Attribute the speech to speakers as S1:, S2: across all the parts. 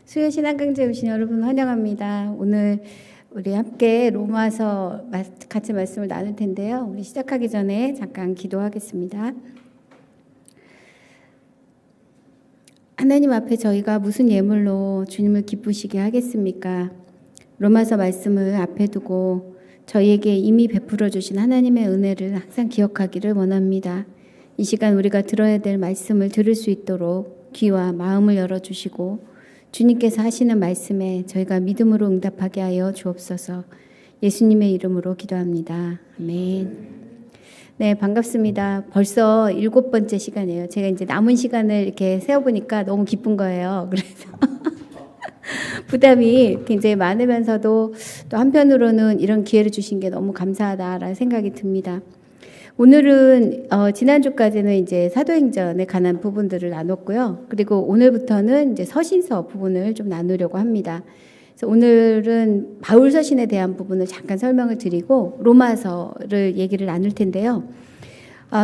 S1: 수요 신앙강좌에 오신 여러분 환영합니다. 오늘 우리 함께 로마서 같이 말씀을 나눌 텐데요. 우리 시작하기 전에 잠깐 기도하겠습니다. 하나님 앞에 저희가 무슨 예물로 주님을 기쁘시게 하겠습니까? 로마서 말씀을 앞에 두고 저희에게 이미 베풀어 주신 하나님의 은혜를 항상 기억하기를 원합니다. 이 시간 우리가 들어야 될 말씀을 들을 수 있도록 귀와 마음을 열어주시고 주님께서 하시는 말씀에 저희가 믿음으로 응답하게 하여 주옵소서. 예수님의 이름으로 기도합니다. 아멘. 네, 반갑습니다. 벌써 7번째 시간이에요. 제가 이제 남은 시간을 이렇게 세어보니까 너무 기쁜 거예요. 그래서 부담이 굉장히 많으면서도 또 한편으로는 이런 기회를 주신 게 너무 감사하다라는 생각이 듭니다. 오늘은 지난주까지는 이제 사도행전에 관한 부분들을 나눴고요. 그리고 오늘부터는 이제 서신서 부분을 좀 나누려고 합니다. 그래서 오늘은 바울 서신에 대한 부분을 잠깐 설명을 드리고 로마서를 얘기를 나눌 텐데요.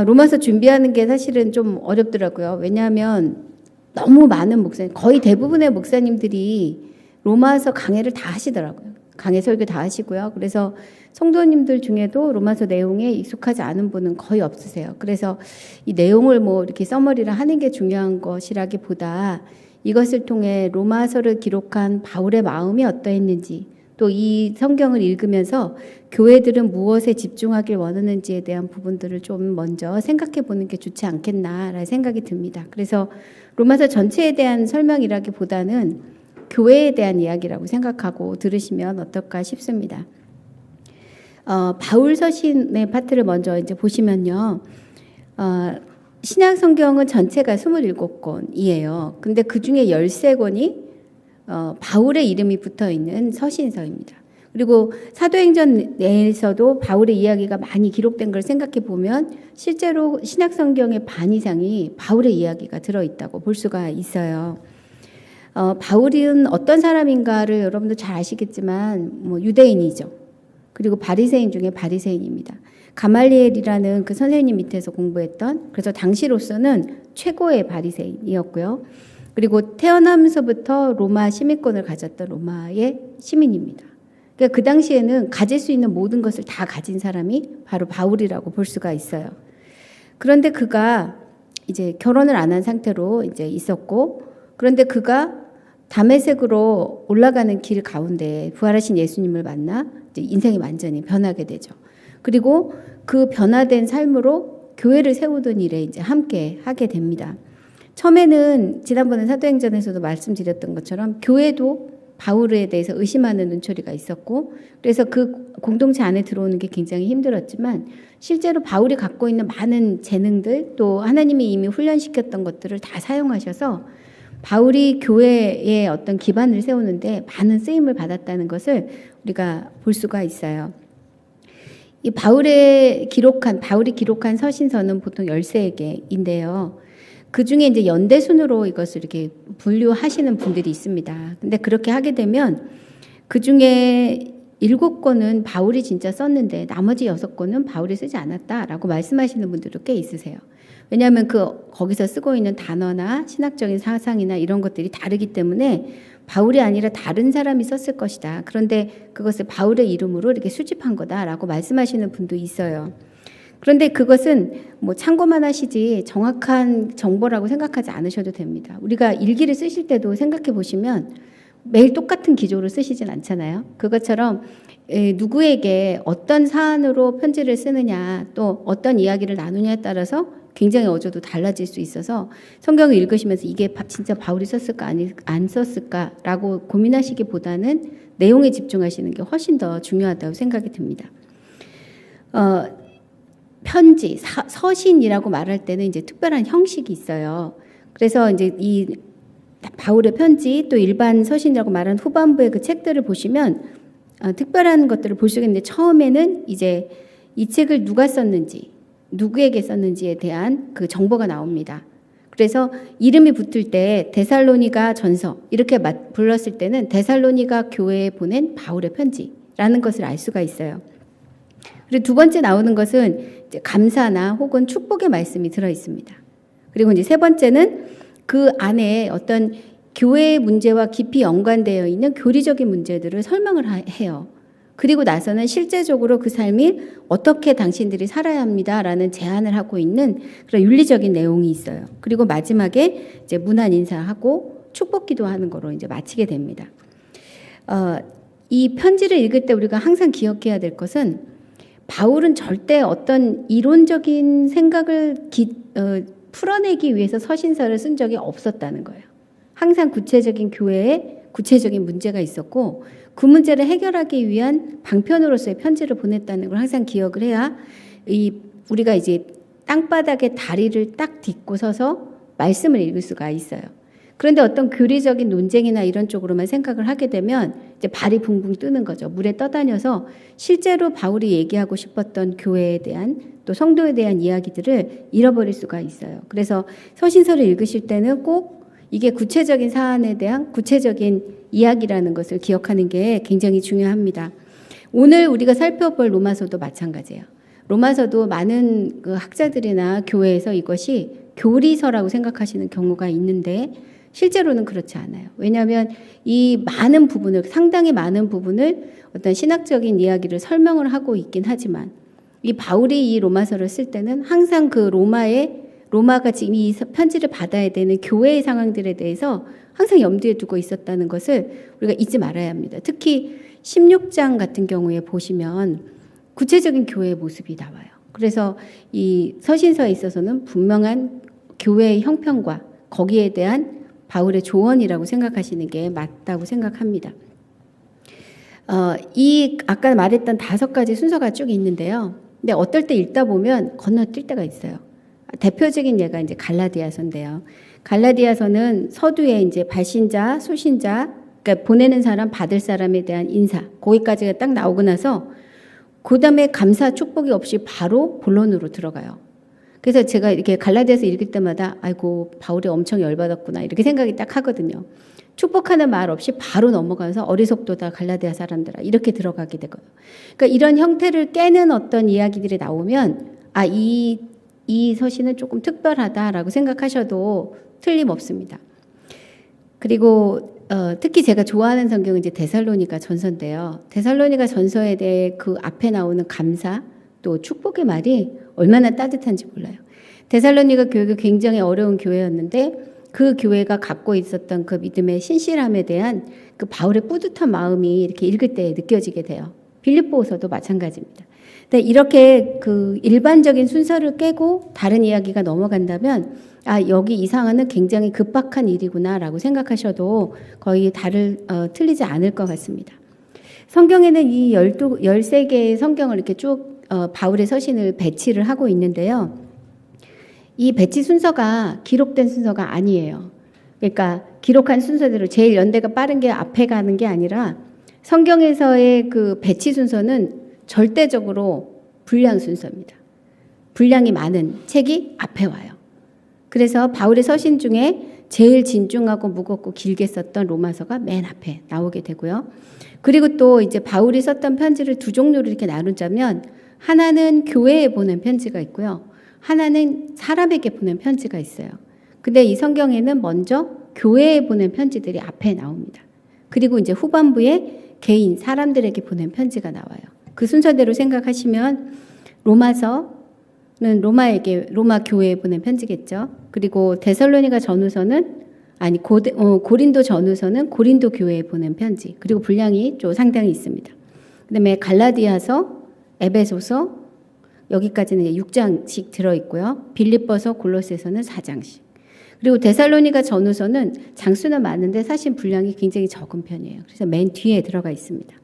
S1: 로마서 준비하는 게 사실은 좀 어렵더라고요. 왜냐하면 너무 많은 목사님, 거의 대부분의 목사님들이 로마서 강해를 다 하시더라고요. 강해 설교 다 하시고요. 그래서 성도님들 중에도 로마서 내용에 익숙하지 않은 분은 거의 없으세요. 그래서 이 내용을 뭐 이렇게 써머리를 하는 게 중요한 것이라기보다 이것을 통해 로마서를 기록한 바울의 마음이 어떠했는지, 또 이 성경을 읽으면서 교회들은 무엇에 집중하길 원하는지에 대한 부분들을 좀 먼저 생각해 보는 게 좋지 않겠나라는 생각이 듭니다. 그래서 로마서 전체에 대한 설명이라기보다는 교회에 대한 이야기라고 생각하고 들으시면 어떨까 싶습니다. 바울 서신의 파트를 먼저 이제 보시면요. 신약 성경은 전체가 27권이에요. 근데 그 중에 13권이 바울의 이름이 붙어 있는 서신서입니다. 그리고 사도행전 내에서도 바울의 이야기가 많이 기록된 걸 생각해 보면 실제로 신약 성경의 반 이상이 바울의 이야기가 들어있다고 볼 수가 있어요. 바울은 어떤 사람인가를 여러분도 잘 아시겠지만 뭐 유대인이죠. 그리고 바리새인 중에 바리새인입니다. 가말리엘이라는 그 선생님 밑에서 공부했던, 그래서 당시로서는 최고의 바리새인이었고요. 그리고 태어나면서부터 로마 시민권을 가졌던 로마의 시민입니다. 그러니까 그 당시에는 가질 수 있는 모든 것을 다 가진 사람이 바로 바울이라고 볼 수가 있어요. 그런데 그가 이제 결혼을 안 한 상태로 이제 있었고, 그런데 그가 다메섹으로 올라가는 길 가운데 부활하신 예수님을 만나 이제 인생이 완전히 변하게 되죠. 그리고 그 변화된 삶으로 교회를 세우던 일에 이제 함께 하게 됩니다. 처음에는 지난번에 사도행전에서도 말씀드렸던 것처럼 교회도 바울에 대해서 의심하는 눈초리가 있었고, 그래서 그 공동체 안에 들어오는 게 굉장히 힘들었지만 실제로 바울이 갖고 있는 많은 재능들, 또 하나님이 이미 훈련시켰던 것들을 다 사용하셔서 바울이 교회의 어떤 기반을 세우는데 많은 쓰임을 받았다는 것을 우리가 볼 수가 있어요. 이 바울이 기록한 서신서는 보통 13개인데요. 그 중에 이제 연대순으로 이것을 이렇게 분류하시는 분들이 있습니다. 근데 그렇게 하게 되면 그 중에 7권은 바울이 진짜 썼는데 나머지 6권은 바울이 쓰지 않았다라고 말씀하시는 분들도 꽤 있으세요. 왜냐하면 거기서 쓰고 있는 단어나 신학적인 사상이나 이런 것들이 다르기 때문에 바울이 아니라 다른 사람이 썼을 것이다. 그런데 그것을 바울의 이름으로 이렇게 수집한 거다라고 말씀하시는 분도 있어요. 그런데 그것은 뭐 참고만 하시지 정확한 정보라고 생각하지 않으셔도 됩니다. 우리가 일기를 쓰실 때도 생각해 보시면 매일 똑같은 기조로 쓰시진 않잖아요. 그것처럼 누구에게 어떤 사안으로 편지를 쓰느냐, 또 어떤 이야기를 나누냐에 따라서 굉장히 어조도 달라질 수 있어서 성경을 읽으시면서 이게 진짜 바울이 썼을까 안 썼을까라고 고민하시기보다는 내용에 집중하시는 게 훨씬 더 중요하다고 생각이 듭니다. 편지, 서신이라고 말할 때는 이제 특별한 형식이 있어요. 그래서 이제 이 바울의 편지, 또 일반 서신이라고 말하는 후반부의 그 책들을 보시면 특별한 것들을 볼 수가 있는데, 처음에는 이제 이 책을 누가 썼는지, 누구에게 썼는지에 대한 그 정보가 나옵니다. 그래서 이름이 붙을 때 데살로니가 전서 이렇게 불렀을 때는 데살로니가 교회에 보낸 바울의 편지라는 것을 알 수가 있어요. 그리고 두 번째 나오는 것은 이제 감사나 혹은 축복의 말씀이 들어 있습니다. 그리고 이제 세 번째는 그 안에 어떤 교회의 문제와 깊이 연관되어 있는 교리적인 문제들을 설명을 해요. 그리고 나서는 실제적으로 그 삶이 어떻게 당신들이 살아야 합니다라는 제안을 하고 있는 그런 윤리적인 내용이 있어요. 그리고 마지막에 이제 문안 인사하고 축복 기도하는 거로 이제 마치게 됩니다. 이 편지를 읽을 때 우리가 항상 기억해야 될 것은 바울은 절대 어떤 이론적인 생각을 풀어내기 위해서 서신서를 쓴 적이 없었다는 거예요. 항상 구체적인 교회에 구체적인 문제가 있었고 그 문제를 해결하기 위한 방편으로서의 편지를 보냈다는 걸 항상 기억을 해야 우리가 이제 땅바닥에 다리를 딱 딛고 서서 말씀을 읽을 수가 있어요. 그런데 어떤 교리적인 논쟁이나 이런 쪽으로만 생각을 하게 되면 이제 발이 붕붕 뜨는 거죠. 물에 떠다녀서 실제로 바울이 얘기하고 싶었던 교회에 대한 또 성도에 대한 이야기들을 잃어버릴 수가 있어요. 그래서 서신서를 읽으실 때는 꼭 이게 구체적인 사안에 대한 구체적인 이야기라는 것을 기억하는 게 굉장히 중요합니다. 오늘 우리가 살펴볼 로마서도 마찬가지예요. 로마서도 많은 그 학자들이나 교회에서 이것이 교리서라고 생각하시는 경우가 있는데 실제로는 그렇지 않아요. 왜냐하면 이 많은 부분을 상당히 많은 부분을 어떤 신학적인 이야기를 설명을 하고 있긴 하지만 이 바울이 이 로마서를 쓸 때는 항상 그 로마가 지금 이 편지를 받아야 되는 교회의 상황들에 대해서 항상 염두에 두고 있었다는 것을 우리가 잊지 말아야 합니다. 특히 16장 같은 경우에 보시면 구체적인 교회의 모습이 나와요. 그래서 이 서신서에 있어서는 분명한 교회의 형편과 거기에 대한 바울의 조언이라고 생각하시는 게 맞다고 생각합니다. 이 아까 말했던 5가지 순서가 쭉 있는데요. 근데 어떨 때 읽다 보면 건너뛸 때가 있어요. 대표적인 예가 이제 갈라디아서인데요. 갈라디아서는 서두에 이제 발신자, 수신자, 그러니까 보내는 사람, 받을 사람에 대한 인사, 거기까지가 딱 나오고 나서 그 다음에 감사, 축복이 없이 바로 본론으로 들어가요. 그래서 제가 이렇게 갈라디아서 읽을 때마다 아이고 바울이 엄청 열받았구나 이렇게 생각이 딱 하거든요. 축복하는 말 없이 바로 넘어가서 어리석도다 갈라디아 사람들아 이렇게 들어가게 되고요. 그러니까 이런 형태를 깨는 어떤 이야기들이 나오면 이 서신은 조금 특별하다라고 생각하셔도 틀림없습니다. 그리고 특히 제가 좋아하는 성경은 이제 데살로니가 전서인데요. 데살로니가 전서에 대해 그 앞에 나오는 감사 또 축복의 말이 얼마나 따뜻한지 몰라요. 데살로니가 교회가 굉장히 어려운 교회였는데 그 교회가 갖고 있었던 그 믿음의 신실함에 대한 그 바울의 뿌듯한 마음이 이렇게 읽을 때 느껴지게 돼요. 빌립보서도 마찬가지입니다. 근데 이렇게 그 일반적인 순서를 깨고 다른 이야기가 넘어간다면 여기 이 상황은 굉장히 급박한 일이구나라고 생각하셔도 거의 틀리지 않을 것 같습니다. 성경에는 이 13개의 성경을 이렇게 쭉 바울의 서신을 배치를 하고 있는데요. 이 배치 순서가 기록된 순서가 아니에요. 그러니까 기록한 순서대로 제일 연대가 빠른 게 앞에 가는 게 아니라 성경에서의 그 배치 순서는 절대적으로 분량 순서입니다. 분량이 많은 책이 앞에 와요. 그래서 바울의 서신 중에 제일 진중하고 무겁고 길게 썼던 로마서가 맨 앞에 나오게 되고요. 그리고 또 이제 바울이 썼던 편지를 2종류로 이렇게 나누자면 하나는 교회에 보낸 편지가 있고요. 하나는 사람에게 보낸 편지가 있어요. 근데 이 성경에는 먼저 교회에 보낸 편지들이 앞에 나옵니다. 그리고 이제 후반부에 개인, 사람들에게 보낸 편지가 나와요. 그 순서대로 생각하시면 로마 교회에 보낸 편지겠죠. 그리고 데살로니가 전후서는 고린도 전후서는 고린도 교회에 보낸 편지. 그리고 분량이 좀 상당히 있습니다. 그다음에 갈라디아서, 에베소서 여기까지는 6장씩 들어있고요. 빌립보서, 골로새서는 4장씩. 그리고 데살로니가 전후서는 장수는 많은데 사실 분량이 굉장히 적은 편이에요. 그래서 맨 뒤에 들어가 있습니다.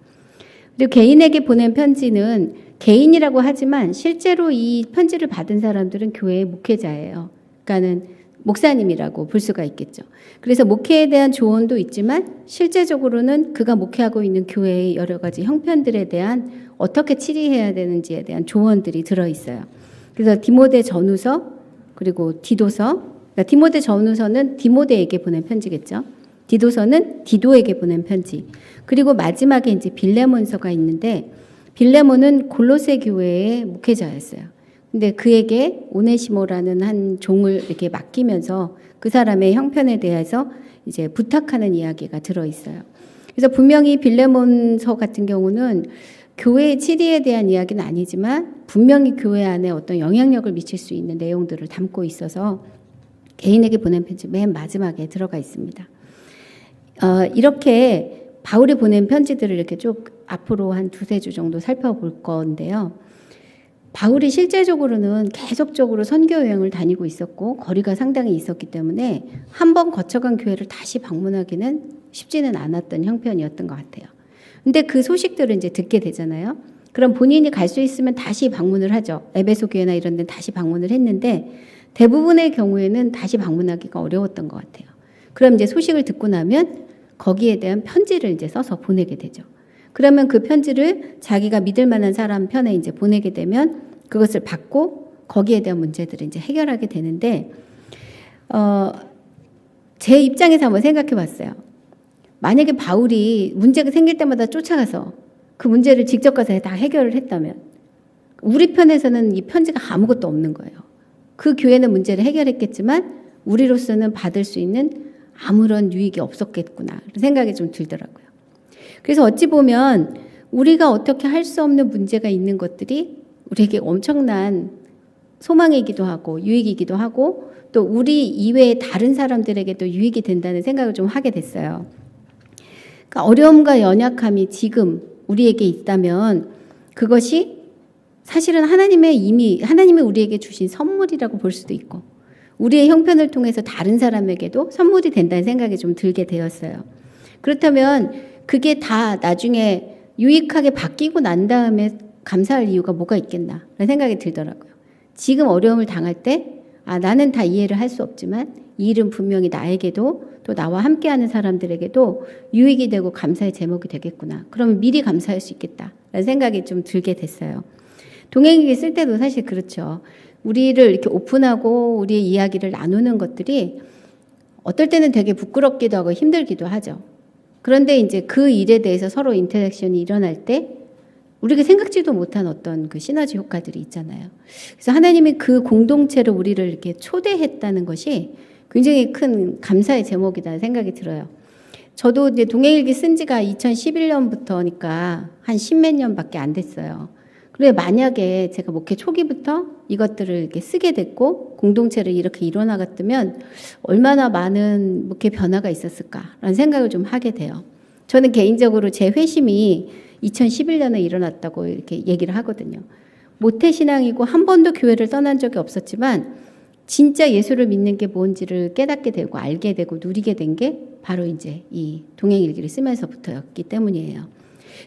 S1: 그리고 개인에게 보낸 편지는 개인이라고 하지만 실제로 이 편지를 받은 사람들은 교회의 목회자예요. 그러니까는 목사님이라고 볼 수가 있겠죠. 그래서 목회에 대한 조언도 있지만 실제적으로는 그가 목회하고 있는 교회의 여러 가지 형편들에 대한 어떻게 치리해야 되는지에 대한 조언들이 들어있어요. 그래서 디모데 전후서 그리고 디도서, 그러니까 디모데 전후서는 디모데에게 보낸 편지겠죠. 디도서는 디도에게 보낸 편지. 그리고 마지막에 이제 빌레몬서가 있는데 빌레몬은 골로새 교회의 목회자였어요. 근데 그에게 오네시모라는 한 종을 이렇게 맡기면서 그 사람의 형편에 대해서 이제 부탁하는 이야기가 들어 있어요. 그래서 분명히 빌레몬서 같은 경우는 교회의 치리에 대한 이야기는 아니지만 분명히 교회 안에 어떤 영향력을 미칠 수 있는 내용들을 담고 있어서 개인에게 보낸 편지 맨 마지막에 들어가 있습니다. 이렇게 바울이 보낸 편지들을 이렇게 쭉 앞으로 한 2-3주 정도 살펴볼 건데요. 바울이 실제적으로는 계속적으로 선교 여행을 다니고 있었고 거리가 상당히 있었기 때문에 한 번 거쳐간 교회를 다시 방문하기는 쉽지는 않았던 형편이었던 것 같아요. 근데 그 소식들을 이제 듣게 되잖아요. 그럼 본인이 갈 수 있으면 다시 방문을 하죠. 에베소 교회나 이런 데 다시 방문을 했는데 대부분의 경우에는 다시 방문하기가 어려웠던 것 같아요. 그럼 이제 소식을 듣고 나면 거기에 대한 편지를 이제 써서 보내게 되죠. 그러면 그 편지를 자기가 믿을 만한 사람 편에 이제 보내게 되면 그것을 받고 거기에 대한 문제들을 이제 해결하게 되는데, 제 입장에서 한번 생각해 봤어요. 만약에 바울이 문제가 생길 때마다 쫓아가서 그 문제를 직접 가서 다 해결을 했다면 우리 편에서는 이 편지가 아무것도 없는 거예요. 그 교회는 문제를 해결했겠지만 우리로서는 받을 수 있는 아무런 유익이 없었겠구나 생각이 좀 들더라고요. 그래서 어찌 보면 우리가 어떻게 할 수 없는 문제가 있는 것들이 우리에게 엄청난 소망이기도 하고 유익이기도 하고 또 우리 이외의 다른 사람들에게도 유익이 된다는 생각을 좀 하게 됐어요. 그러니까 어려움과 연약함이 지금 우리에게 있다면 그것이 사실은 하나님이 우리에게 주신 선물이라고 볼 수도 있고 우리의 형편을 통해서 다른 사람에게도 선물이 된다는 생각이 좀 들게 되었어요. 그렇다면 그게 다 나중에 유익하게 바뀌고 난 다음에 감사할 이유가 뭐가 있겠나 라는 생각이 들더라고요. 지금 어려움을 당할 때 나는 다 이해를 할 수 없지만 이 일은 분명히 나에게도 또 나와 함께하는 사람들에게도 유익이 되고 감사의 제목이 되겠구나. 그러면 미리 감사할 수 있겠다라는 생각이 좀 들게 됐어요. 동행일기 쓸 때도 사실 그렇죠. 우리를 이렇게 오픈하고 우리의 이야기를 나누는 것들이 어떨 때는 되게 부끄럽기도 하고 힘들기도 하죠. 그런데 이제 그 일에 대해서 서로 인터랙션이 일어날 때 우리가 생각지도 못한 어떤 그 시너지 효과들이 있잖아요. 그래서 하나님이 그 공동체로 우리를 이렇게 초대했다는 것이 굉장히 큰 감사의 제목이라는 생각이 들어요. 저도 이제 동행일기 쓴 지가 2011년부터니까 한 10몇 년밖에 안 됐어요. 그래 만약에 제가 목회 초기부터 이것들을 이렇게 쓰게 됐고 공동체를 이렇게 이뤄나갔다면 얼마나 많은 목회 변화가 있었을까라는 생각을 좀 하게 돼요. 저는 개인적으로 제 회심이 2011년에 일어났다고 이렇게 얘기를 하거든요. 모태신앙이고 한 번도 교회를 떠난 적이 없었지만 진짜 예수를 믿는 게 뭔지를 깨닫게 되고 알게 되고 누리게 된 게 바로 이제 이 동행일기를 쓰면서부터였기 때문이에요.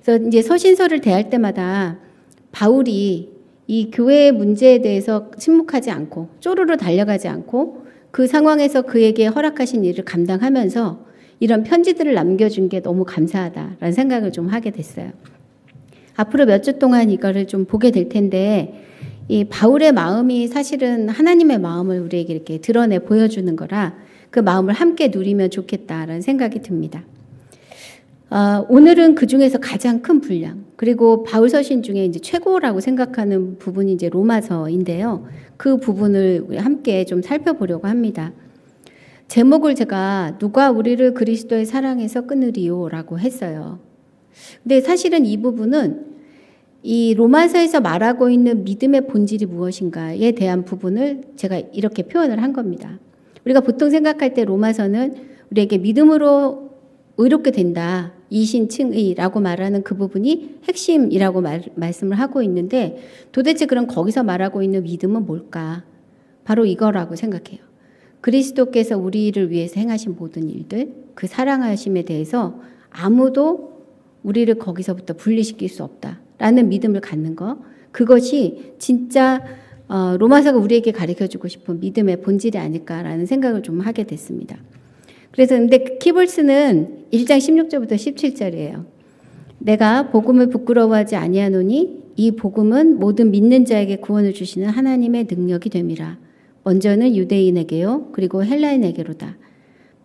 S1: 그래서 이제 서신서를 대할 때마다 바울이 이 교회의 문제에 대해서 침묵하지 않고 쪼르르 달려가지 않고 그 상황에서 그에게 허락하신 일을 감당하면서 이런 편지들을 남겨준 게 너무 감사하다라는 생각을 좀 하게 됐어요. 앞으로 몇 주 동안 이거를 좀 보게 될 텐데 이 바울의 마음이 사실은 하나님의 마음을 우리에게 이렇게 드러내 보여주는 거라 그 마음을 함께 누리면 좋겠다라는 생각이 듭니다. 오늘은 그 중에서 가장 큰 분량, 그리고 바울 서신 중에 이제 최고라고 생각하는 부분이 이제 로마서인데요. 그 부분을 우리 함께 좀 살펴보려고 합니다. 제목을 제가 누가 우리를 그리스도의 사랑에서 끊으리요라고 했어요. 근데 사실은 이 부분은 이 로마서에서 말하고 있는 믿음의 본질이 무엇인가에 대한 부분을 제가 이렇게 표현을 한 겁니다. 우리가 보통 생각할 때 로마서는 우리에게 믿음으로 의롭게 된다. 이신칭의라고 말하는 그 부분이 핵심이라고 말씀을 하고 있는데 도대체 그럼 거기서 말하고 있는 믿음은 뭘까? 바로 이거라고 생각해요. 그리스도께서 우리를 위해서 행하신 모든 일들, 그 사랑하심에 대해서 아무도 우리를 거기서부터 분리시킬 수 없다라는 믿음을 갖는 거. 그것이 진짜 로마서가 우리에게 가르쳐주고 싶은 믿음의 본질이 아닐까라는 생각을 좀 하게 됐습니다. 그래서 근데 키볼스는 1장 16절부터 17절이에요. 내가 복음을 부끄러워하지 아니하노니 이 복음은 모든 믿는 자에게 구원을 주시는 하나님의 능력이 됨이라. 먼저는 유대인에게요 그리고 헬라인에게로다.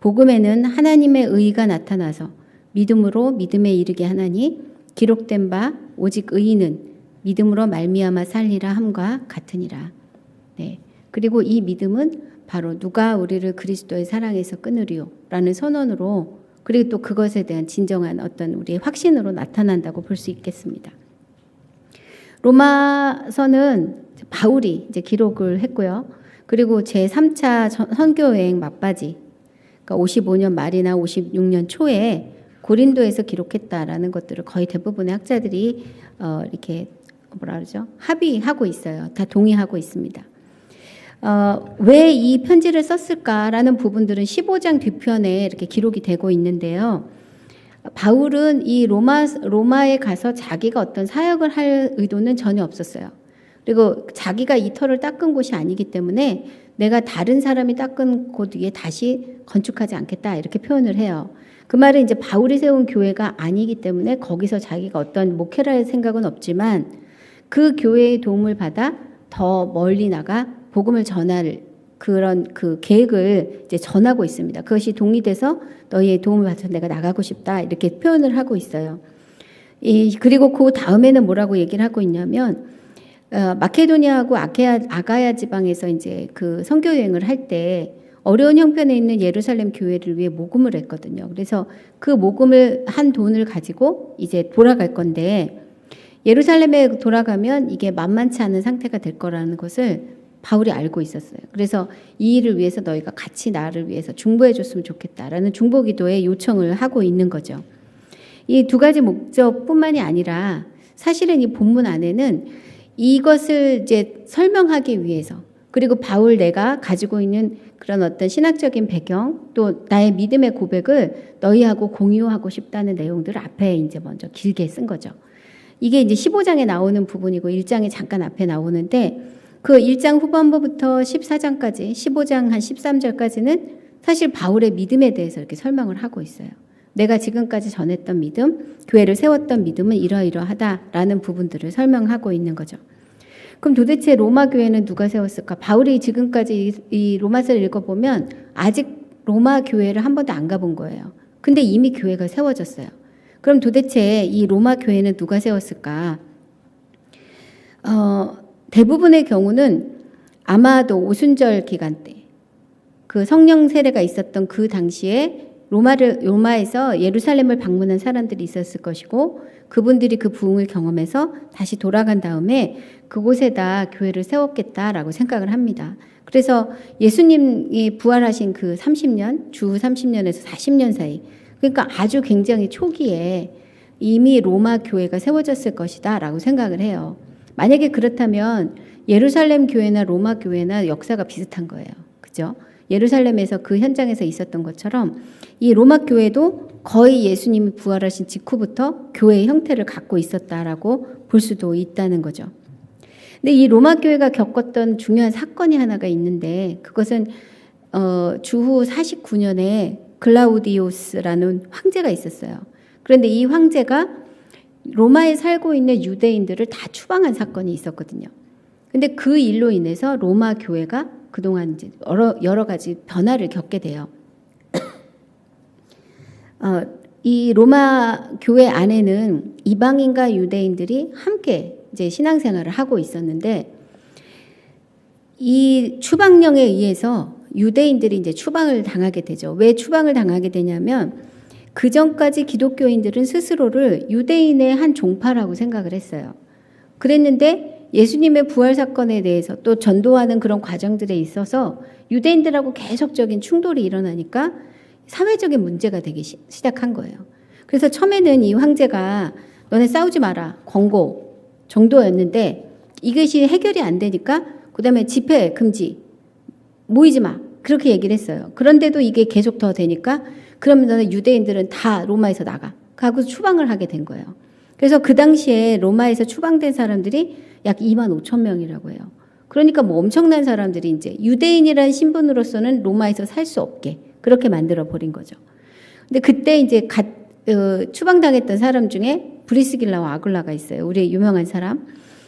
S1: 복음에는 하나님의 의가 나타나서 믿음으로 믿음에 이르게 하나니 기록된 바 오직 의인은 믿음으로 말미암아 살리라 함과 같으니라. 네. 그리고 이 믿음은 바로 누가 우리를 그리스도의 사랑에서 끊으리요 라는 선언으로, 그리고 또 그것에 대한 진정한 어떤 우리의 확신으로 나타난다고 볼 수 있겠습니다. 로마서는 바울이 이제 기록을 했고요. 그리고 제3차 선교여행 막바지, 그러니까 55년 말이나 56년 초에 고린도에서 기록했다라는 것들을 거의 대부분의 학자들이 이렇게 뭐라 그러죠? 합의하고 있어요. 다 동의하고 있습니다. 왜 이 편지를 썼을까라는 부분들은 15장 뒤편에 이렇게 기록이 되고 있는데요. 바울은 이 로마에 가서 자기가 어떤 사역을 할 의도는 전혀 없었어요. 그리고 자기가 이 터를 닦은 곳이 아니기 때문에 내가 다른 사람이 닦은 곳 위에 다시 건축하지 않겠다 이렇게 표현을 해요. 그 말은 이제 바울이 세운 교회가 아니기 때문에 거기서 자기가 어떤 목회를 할 생각은 없지만 그 교회의 도움을 받아 더 멀리 나가 복음을 전할 그런 그 계획을 이제 전하고 있습니다. 그것이 동의돼서 너희의 도움을 받아서 내가 나가고 싶다 이렇게 표현을 하고 있어요. 그리고 그 다음에는 뭐라고 얘기를 하고 있냐면 마케도니아하고 아가야 지방에서 이제 그 선교 여행을 할 때 어려운 형편에 있는 예루살렘 교회를 위해 모금을 했거든요. 그래서 그 모금을 한 돈을 가지고 이제 돌아갈 건데 예루살렘에 돌아가면 이게 만만치 않은 상태가 될 거라는 것을 바울이 알고 있었어요. 그래서 이 일을 위해서 너희가 같이 나를 위해서 중보해 줬으면 좋겠다라는 중보 기도에 요청을 하고 있는 거죠. 이 두 가지 목적뿐만이 아니라 사실은 이 본문 안에는 이것을 이제 설명하기 위해서, 그리고 바울 내가 가지고 있는 그런 어떤 신학적인 배경, 또 나의 믿음의 고백을 너희하고 공유하고 싶다는 내용들을 앞에 이제 먼저 길게 쓴 거죠. 이게 이제 15장에 나오는 부분이고 1장에 잠깐 앞에 나오는데 그 1장 후반부부터 14장까지 15장 한 13절까지는 사실 바울의 믿음에 대해서 이렇게 설명을 하고 있어요. 내가 지금까지 전했던 믿음, 교회를 세웠던 믿음은 이러이러하다라는 부분들을 설명하고 있는 거죠. 그럼 도대체 로마 교회는 누가 세웠을까? 바울이 지금까지 이 로마서를 읽어보면 아직 로마 교회를 한 번도 안 가본 거예요. 근데 이미 교회가 세워졌어요. 그럼 도대체 이 로마 교회는 누가 세웠을까? 대부분의 경우는 아마도 오순절 기간 때 그 성령 세례가 있었던 그 당시에 로마에서 예루살렘을 방문한 사람들이 있었을 것이고 그분들이 그 부흥을 경험해서 다시 돌아간 다음에 그곳에다 교회를 세웠겠다라고 생각을 합니다. 그래서 예수님이 부활하신 그 30년, 주후 30년에서 40년 사이, 그러니까 아주 굉장히 초기에 이미 로마 교회가 세워졌을 것이다 라고 생각을 해요. 만약에 그렇다면 예루살렘 교회나 로마 교회나 역사가 비슷한 거예요. 그죠? 예루살렘에서 그 현장에서 있었던 것처럼 이 로마 교회도 거의 예수님이 부활하신 직후부터 교회의 형태를 갖고 있었다라고 볼 수도 있다는 거죠. 근데 이 로마 교회가 겪었던 중요한 사건이 하나가 있는데 그것은 주후 49년에 글라우디오스라는 황제가 있었어요. 그런데 이 황제가 로마에 살고 있는 유대인들을 다 추방한 사건이 있었거든요. 근데 그 일로 인해서 로마 교회가 그동안 이제 여러 가지 변화를 겪게 돼요. 이 로마 교회 안에는 이방인과 유대인들이 함께 이제 신앙생활을 하고 있었는데 이 추방령에 의해서 유대인들이 이제 추방을 당하게 되죠. 왜 추방을 당하게 되냐면 그 전까지 기독교인들은 스스로를 유대인의 한 종파라고 생각을 했어요. 그랬는데 예수님의 부활 사건에 대해서 또 전도하는 그런 과정들에 있어서 유대인들하고 계속적인 충돌이 일어나니까 사회적인 문제가 되기 시작한 거예요. 그래서 처음에는 이 황제가 너네 싸우지 마라 권고 정도였는데 이것이 해결이 안 되니까 그다음에 집회 금지 모이지 마 그렇게 얘기를 했어요. 그런데도 이게 계속 더 되니까 그러면 너네 유대인들은 다 로마에서 나가 하고 추방을 하게 된 거예요. 그래서 그 당시에 로마에서 추방된 사람들이 약 2만 5천 명이라고 해요. 그러니까 뭐 엄청난 사람들이 이제 유대인이라는 신분으로서는 로마에서 살 수 없게 그렇게 만들어 버린 거죠. 근데 그때 이제 추방당했던 사람 중에 브리스길라와 아굴라가 있어요. 우리의 유명한 사람.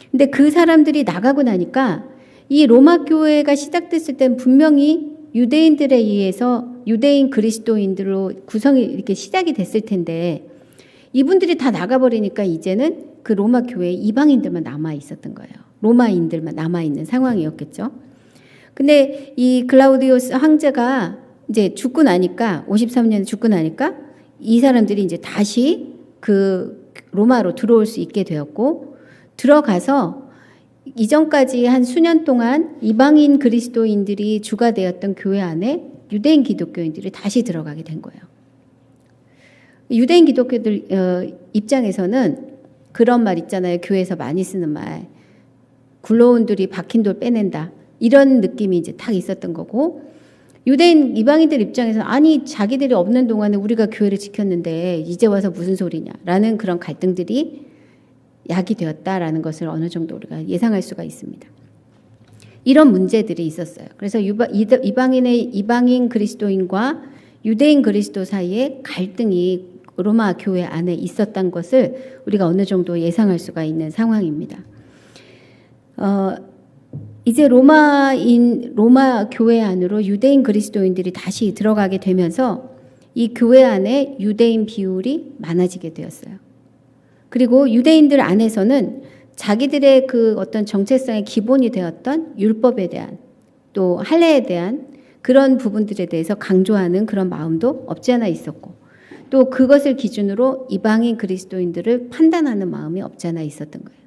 S1: 근데 그 사람들이 나가고 나니까 이 로마 교회가 시작됐을 땐 분명히 유대인들에 의해서 유대인 그리스도인들로 구성이 이렇게 시작이 됐을 텐데 이분들이 다 나가버리니까 이제는 그 로마 교회에 이방인들만 남아 있었던 거예요. 로마인들만 남아 있는 상황이었겠죠. 근데 이 글라우디오스 황제가 이제 죽고 나니까 53년에 죽고 나니까 이 사람들이 이제 다시 그 로마로 들어올 수 있게 되었고, 들어가서 이전까지 한 수년 동안 이방인 그리스도인들이 주가 되었던 교회 안에 유대인 기독교인들이 다시 들어가게 된 거예요. 유대인 기독교들 입장에서는 그런 말 있잖아요. 교회에서 많이 쓰는 말. 굴러온 돌이 박힌 돌 빼낸다. 이런 느낌이 이제 딱 있었던 거고, 유대인 이방인들 입장에서는 아니 자기들이 없는 동안에 우리가 교회를 지켰는데 이제 와서 무슨 소리냐라는 그런 갈등들이 야기되었다라는 것을 어느 정도 우리가 예상할 수가 있습니다. 이런 문제들이 있었어요. 그래서 이방인 그리스도인과 유대인 그리스도 사이에 갈등이 로마 교회 안에 있었던 것을 우리가 어느 정도 예상할 수가 있는 상황입니다. 이제 로마 교회 안으로 유대인 그리스도인들이 다시 들어가게 되면서 이 교회 안에 유대인 비율이 많아지게 되었어요. 그리고 유대인들 안에서는 자기들의 그 어떤 정체성의 기본이 되었던 율법에 대한 또 할례에 대한 그런 부분들에 대해서 강조하는 그런 마음도 없지 않아 있었고, 또 그것을 기준으로 이방인 그리스도인들을 판단하는 마음이 없지 않아 있었던 거예요.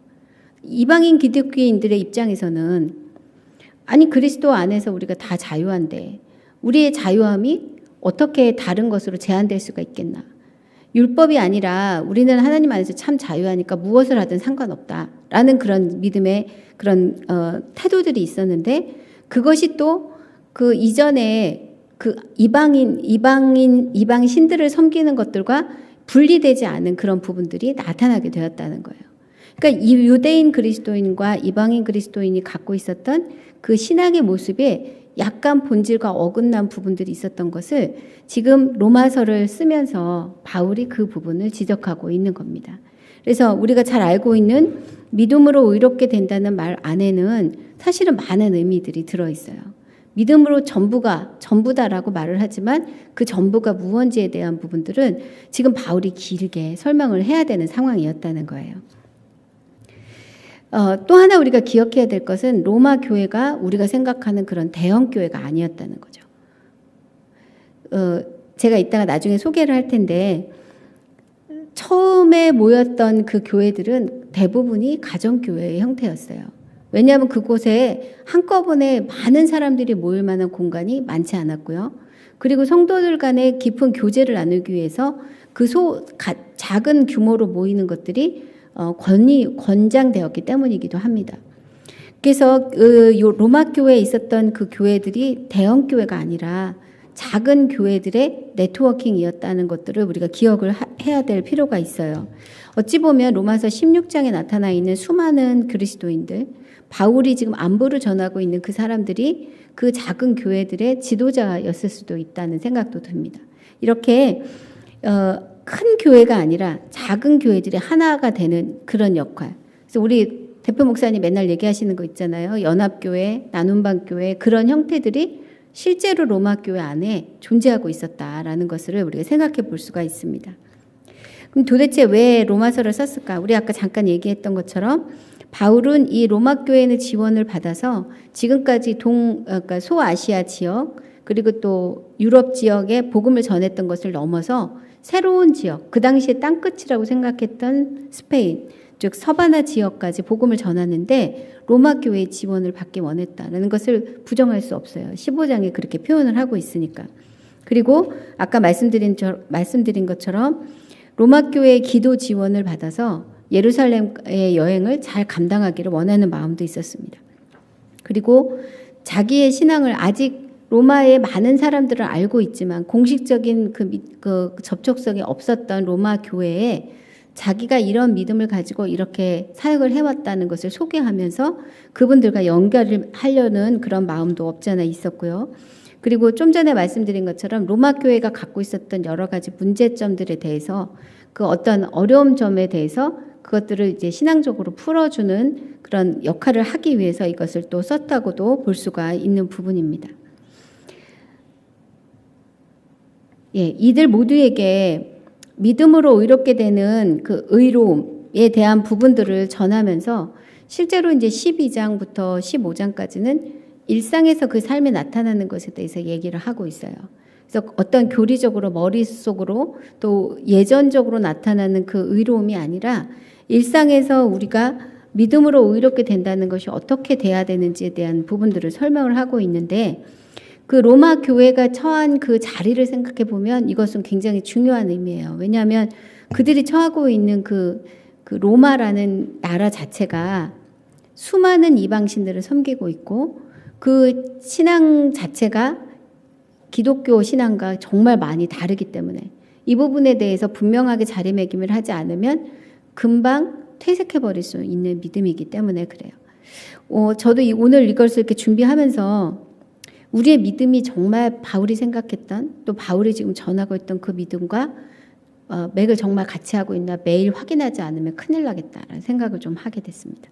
S1: 이방인 기독교인들의 입장에서는 아니 그리스도 안에서 우리가 다 자유한데 우리의 자유함이 어떻게 다른 것으로 제한될 수가 있겠나. 율법이 아니라 우리는 하나님 안에서 참 자유하니까 무엇을 하든 상관없다라는 그런 믿음의 그런 태도들이 있었는데, 그것이 또 그 이전에 그 이방 신들을 섬기는 것들과 분리되지 않은 그런 부분들이 나타나게 되었다는 거예요. 그러니까 이 유대인 그리스도인과 이방인 그리스도인이 갖고 있었던 그 신앙의 모습에 약간 본질과 어긋난 부분들이 있었던 것을 지금 로마서를 쓰면서 바울이 그 부분을 지적하고 있는 겁니다. 그래서 우리가 잘 알고 있는 믿음으로 의롭게 된다는 말 안에는 사실은 많은 의미들이 들어있어요. 믿음으로 전부다라고 말을 하지만 그 전부가 무언지에 대한 부분들은 지금 바울이 길게 설명을 해야 되는 상황이었다는 거예요. 또 하나 우리가 기억해야 될 것은 로마 교회가 우리가 생각하는 그런 대형 교회가 아니었다는 거죠. 제가 이따가 나중에 소개를 할 텐데, 처음에 모였던 그 교회들은 대부분이 가정교회의 형태였어요. 왜냐하면 그곳에 한꺼번에 많은 사람들이 모일 만한 공간이 많지 않았고요. 그리고 성도들 간의 깊은 교제를 나누기 위해서 그 작은 규모로 모이는 것들이 권장되었기 때문이기도 합니다. 그래서 로마 교회에 있었던 그 교회들이 대형 교회가 아니라 작은 교회들의 네트워킹이었다는 것들을 우리가 기억을 해야 될 필요가 있어요. 어찌 보면 로마서 16장에 나타나 있는 수많은 그리스도인들, 바울이 지금 안부를 전하고 있는 그 사람들이 그 작은 교회들의 지도자였을 수도 있다는 생각도 듭니다. 이렇게 큰 교회가 아니라 작은 교회들이 하나가 되는 그런 역할. 그래서 우리 대표 목사님 맨날 얘기하시는 거 있잖아요. 연합교회, 나눔반교회, 그런 형태들이 실제로 로마 교회 안에 존재하고 있었다라는 것을 우리가 생각해 볼 수가 있습니다. 그럼 도대체 왜 로마서를 썼을까? 우리 아까 잠깐 얘기했던 것처럼 바울은 이 로마 교회의 지원을 받아서 지금까지 그러니까 소아시아 지역 그리고 또 유럽 지역에 복음을 전했던 것을 넘어서 새로운 지역, 그 당시에 땅끝이라고 생각했던 스페인, 즉 서바나 지역까지 복음을 전하는데 로마 교회의 지원을 받기 원했다는 것을 부정할 수 없어요. 15장에 그렇게 표현을 하고 있으니까. 그리고 아까 말씀드린 것처럼 로마 교회의 기도 지원을 받아서 예루살렘의 여행을 잘 감당하기를 원하는 마음도 있었습니다. 그리고 자기의 신앙을 아직 로마의 많은 사람들을 알고 있지만 공식적인 그 접촉성이 없었던 로마 교회에 자기가 이런 믿음을 가지고 이렇게 사역을 해왔다는 것을 소개하면서 그분들과 연결을 하려는 그런 마음도 없지 않아 있었고요. 그리고 좀 전에 말씀드린 것처럼 로마 교회가 갖고 있었던 여러 가지 문제점들에 대해서 그 어떤 어려운 점에 대해서 그것들을 이제 신앙적으로 풀어주는 그런 역할을 하기 위해서 이것을 또 썼다고도 볼 수가 있는 부분입니다. 예, 이들 모두에게 믿음으로 의롭게 되는 그 의로움에 대한 부분들을 전하면서 실제로 이제 12장부터 15장까지는 일상에서 그 삶에 나타나는 것에 대해서 얘기를 하고 있어요. 그래서 어떤 교리적으로 머릿속으로 또 예전적으로 나타나는 그 의로움이 아니라 일상에서 우리가 믿음으로 의롭게 된다는 것이 어떻게 돼야 되는지에 대한 부분들을 설명을 하고 있는데, 그 로마 교회가 처한 그 자리를 생각해 보면 이것은 굉장히 중요한 의미예요. 왜냐하면 그들이 처하고 있는 그 로마라는 나라 자체가 수많은 이방신들을 섬기고 있고, 그 신앙 자체가 기독교 신앙과 정말 많이 다르기 때문에 이 부분에 대해서 분명하게 자리매김을 하지 않으면 금방 퇴색해버릴 수 있는 믿음이기 때문에 그래요. 저도 오늘 이것을 이렇게 준비하면서 우리의 믿음이 정말 바울이 생각했던, 또 바울이 지금 전하고 있던 그 믿음과 맥을 정말 같이 하고 있나 매일 확인하지 않으면 큰일 나겠다라는 생각을 좀 하게 됐습니다.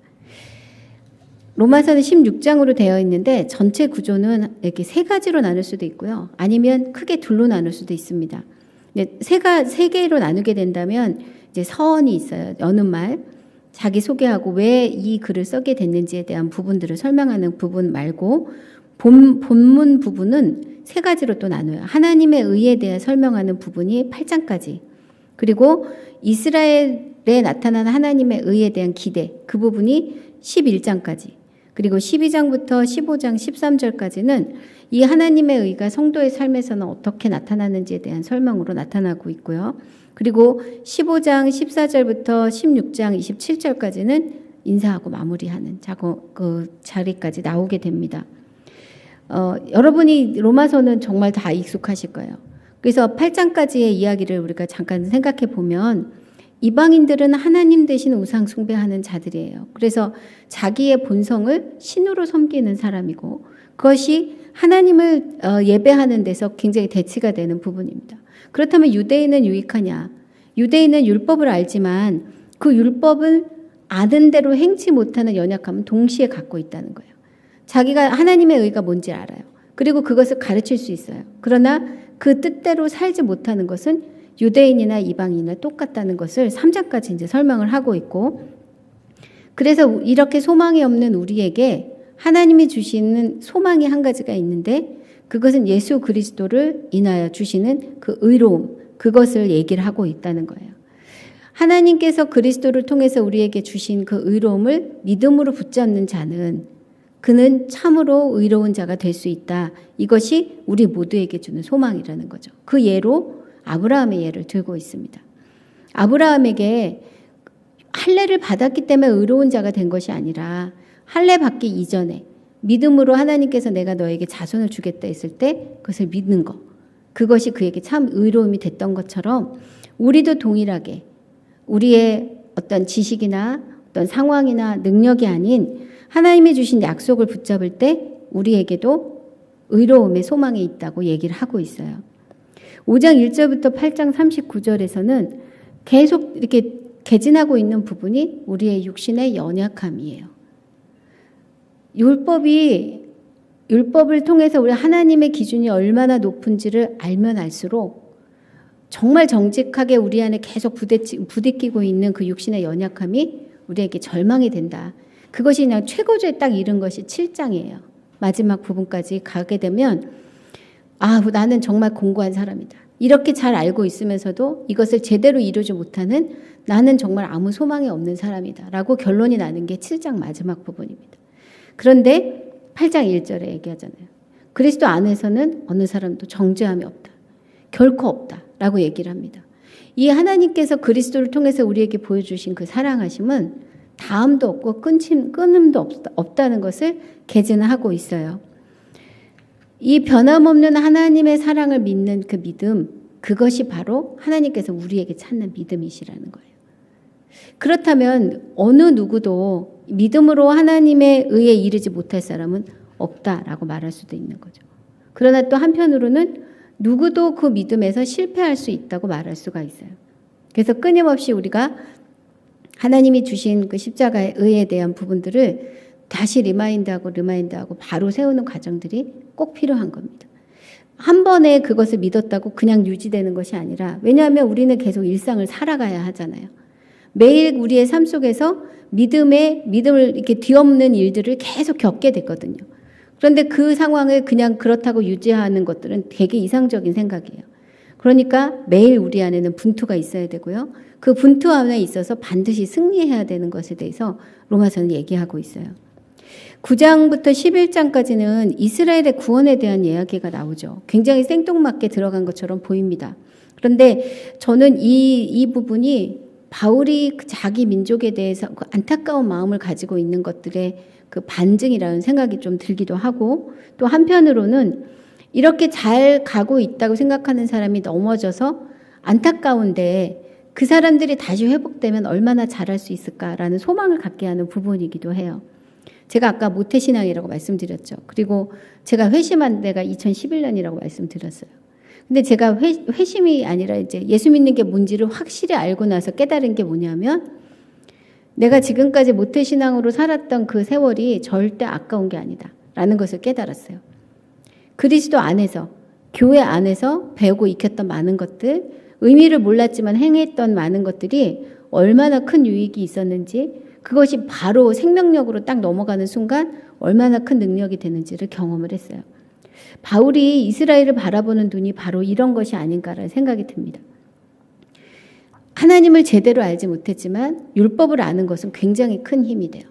S1: 로마서는 16장으로 되어 있는데 전체 구조는 이렇게 세 가지로 나눌 수도 있고요. 아니면 크게 둘로 나눌 수도 있습니다. 세 개로 나누게 된다면 이제 서원이 있어요. 여는 말, 자기 소개하고 왜 이 글을 쓰게 됐는지에 대한 부분들을 설명하는 부분 말고 본문 부분은 세 가지로 또 나눠요. 하나님의 의에 대해 설명하는 부분이 8장까지, 그리고 이스라엘에 나타나는 하나님의 의에 대한 기대, 그 부분이 11장까지, 그리고 12장부터 15장 13절까지는 이 하나님의 의가 성도의 삶에서는 어떻게 나타나는지에 대한 설명으로 나타나고 있고요. 그리고 15장 14절부터 16장 27절까지는 인사하고 마무리하는 그 자리까지 나오게 됩니다. 여러분이 로마서는 정말 다 익숙하실 거예요. 그래서 8장까지의 이야기를 우리가 잠깐 생각해 보면 이방인들은 하나님 대신 우상 숭배하는 자들이에요. 그래서 자기의 본성을 신으로 섬기는 사람이고, 그것이 하나님을 예배하는 데서 굉장히 대치가 되는 부분입니다. 그렇다면 유대인은 유익하냐? 유대인은 율법을 알지만 그 율법을 아는 대로 행치 못하는 연약함은 동시에 갖고 있다는 거예요. 자기가 하나님의 의가 뭔지 알아요. 그리고 그것을 가르칠 수 있어요. 그러나 그 뜻대로 살지 못하는 것은 유대인이나 이방인이나 똑같다는 것을 3장까지 이제 설명을 하고 있고, 그래서 이렇게 소망이 없는 우리에게 하나님이 주시는 소망이 한 가지가 있는데, 그것은 예수 그리스도를 인하여 주시는 그 의로움, 그것을 얘기를 하고 있다는 거예요. 하나님께서 그리스도를 통해서 우리에게 주신 그 의로움을 믿음으로 붙잡는 자는 그는 참으로 의로운 자가 될 수 있다. 이것이 우리 모두에게 주는 소망이라는 거죠. 그 예로 아브라함의 예를 들고 있습니다. 아브라함에게 할례를 받았기 때문에 의로운 자가 된 것이 아니라 할례 받기 이전에 믿음으로 하나님께서 내가 너에게 자손을 주겠다 했을 때 그것을 믿는 것, 그것이 그에게 참 의로움이 됐던 것처럼 우리도 동일하게 우리의 어떤 지식이나 어떤 상황이나 능력이 아닌 하나님이 주신 약속을 붙잡을 때 우리에게도 의로움의 소망이 있다고 얘기를 하고 있어요. 5장 1절부터 8장 39절에서는 계속 이렇게 개진하고 있는 부분이 우리의 육신의 연약함이에요. 율법을 통해서 우리 하나님의 기준이 얼마나 높은지를 알면 알수록 정말 정직하게 우리 안에 계속 부딪히고 있는 그 육신의 연약함이 우리에게 절망이 된다. 그것이 그냥 최고조에 딱 이른 것이 7장이에요. 마지막 부분까지 가게 되면 나는 정말 공고한 사람이다. 이렇게 잘 알고 있으면서도 이것을 제대로 이루지 못하는 나는 정말 아무 소망이 없는 사람이다. 라고 결론이 나는 게 7장 마지막 부분입니다. 그런데 8장 1절에 얘기하잖아요. 그리스도 안에서는 어느 사람도 정죄함이 없다. 결코 없다. 라고 얘기를 합니다. 이 하나님께서 그리스도를 통해서 우리에게 보여주신 그 사랑하심은 다함도 없고 끊음도 없다는 것을 개진하고 있어요. 이 변함없는 하나님의 사랑을 믿는 그 믿음, 그것이 바로 하나님께서 우리에게 찾는 믿음이시라는 거예요. 그렇다면 어느 누구도 믿음으로 하나님의 의에 이르지 못할 사람은 없다라고 말할 수도 있는 거죠. 그러나 또 한편으로는 누구도 그 믿음에서 실패할 수 있다고 말할 수가 있어요. 그래서 끊임없이 우리가 하나님이 주신 그 십자가의 의에 대한 부분들을 다시 리마인드하고 바로 세우는 과정들이 꼭 필요한 겁니다. 한 번에 그것을 믿었다고 그냥 유지되는 것이 아니라, 왜냐하면 우리는 계속 일상을 살아가야 하잖아요. 매일 우리의 삶 속에서 믿음을 이렇게 뒤엎는 일들을 계속 겪게 됐거든요. 그런데 그 상황을 그냥 그렇다고 유지하는 것들은 되게 이상적인 생각이에요. 그러니까 매일 우리 안에는 분투가 있어야 되고요. 그 분투 안에 있어서 반드시 승리해야 되는 것에 대해서 로마서는 얘기하고 있어요. 9장부터 11장까지는 이스라엘의 구원에 대한 이야기가 나오죠. 굉장히 생뚱맞게 들어간 것처럼 보입니다. 그런데 저는 이 부분이 바울이 자기 민족에 대해서 그 안타까운 마음을 가지고 있는 것들의 그 반증이라는 생각이 좀 들기도 하고, 또 한편으로는 이렇게 잘 가고 있다고 생각하는 사람이 넘어져서 안타까운데 그 사람들이 다시 회복되면 얼마나 잘할 수 있을까라는 소망을 갖게 하는 부분이기도 해요. 제가 아까 모태신앙이라고 말씀드렸죠. 그리고 제가 회심한 데가 2011년이라고 말씀드렸어요. 근데 제가 회심이 아니라 이제 예수 믿는 게 뭔지를 확실히 알고 나서 깨달은 게 뭐냐면, 내가 지금까지 모태신앙으로 살았던 그 세월이 절대 아까운 게 아니다 라는 것을 깨달았어요. 그리스도 안에서, 교회 안에서 배우고 익혔던 많은 것들, 의미를 몰랐지만 행했던 많은 것들이 얼마나 큰 유익이 있었는지, 그것이 바로 생명력으로 딱 넘어가는 순간 얼마나 큰 능력이 되는지를 경험을 했어요. 바울이 이스라엘을 바라보는 눈이 바로 이런 것이 아닌가라는 생각이 듭니다. 하나님을 제대로 알지 못했지만 율법을 아는 것은 굉장히 큰 힘이 돼요.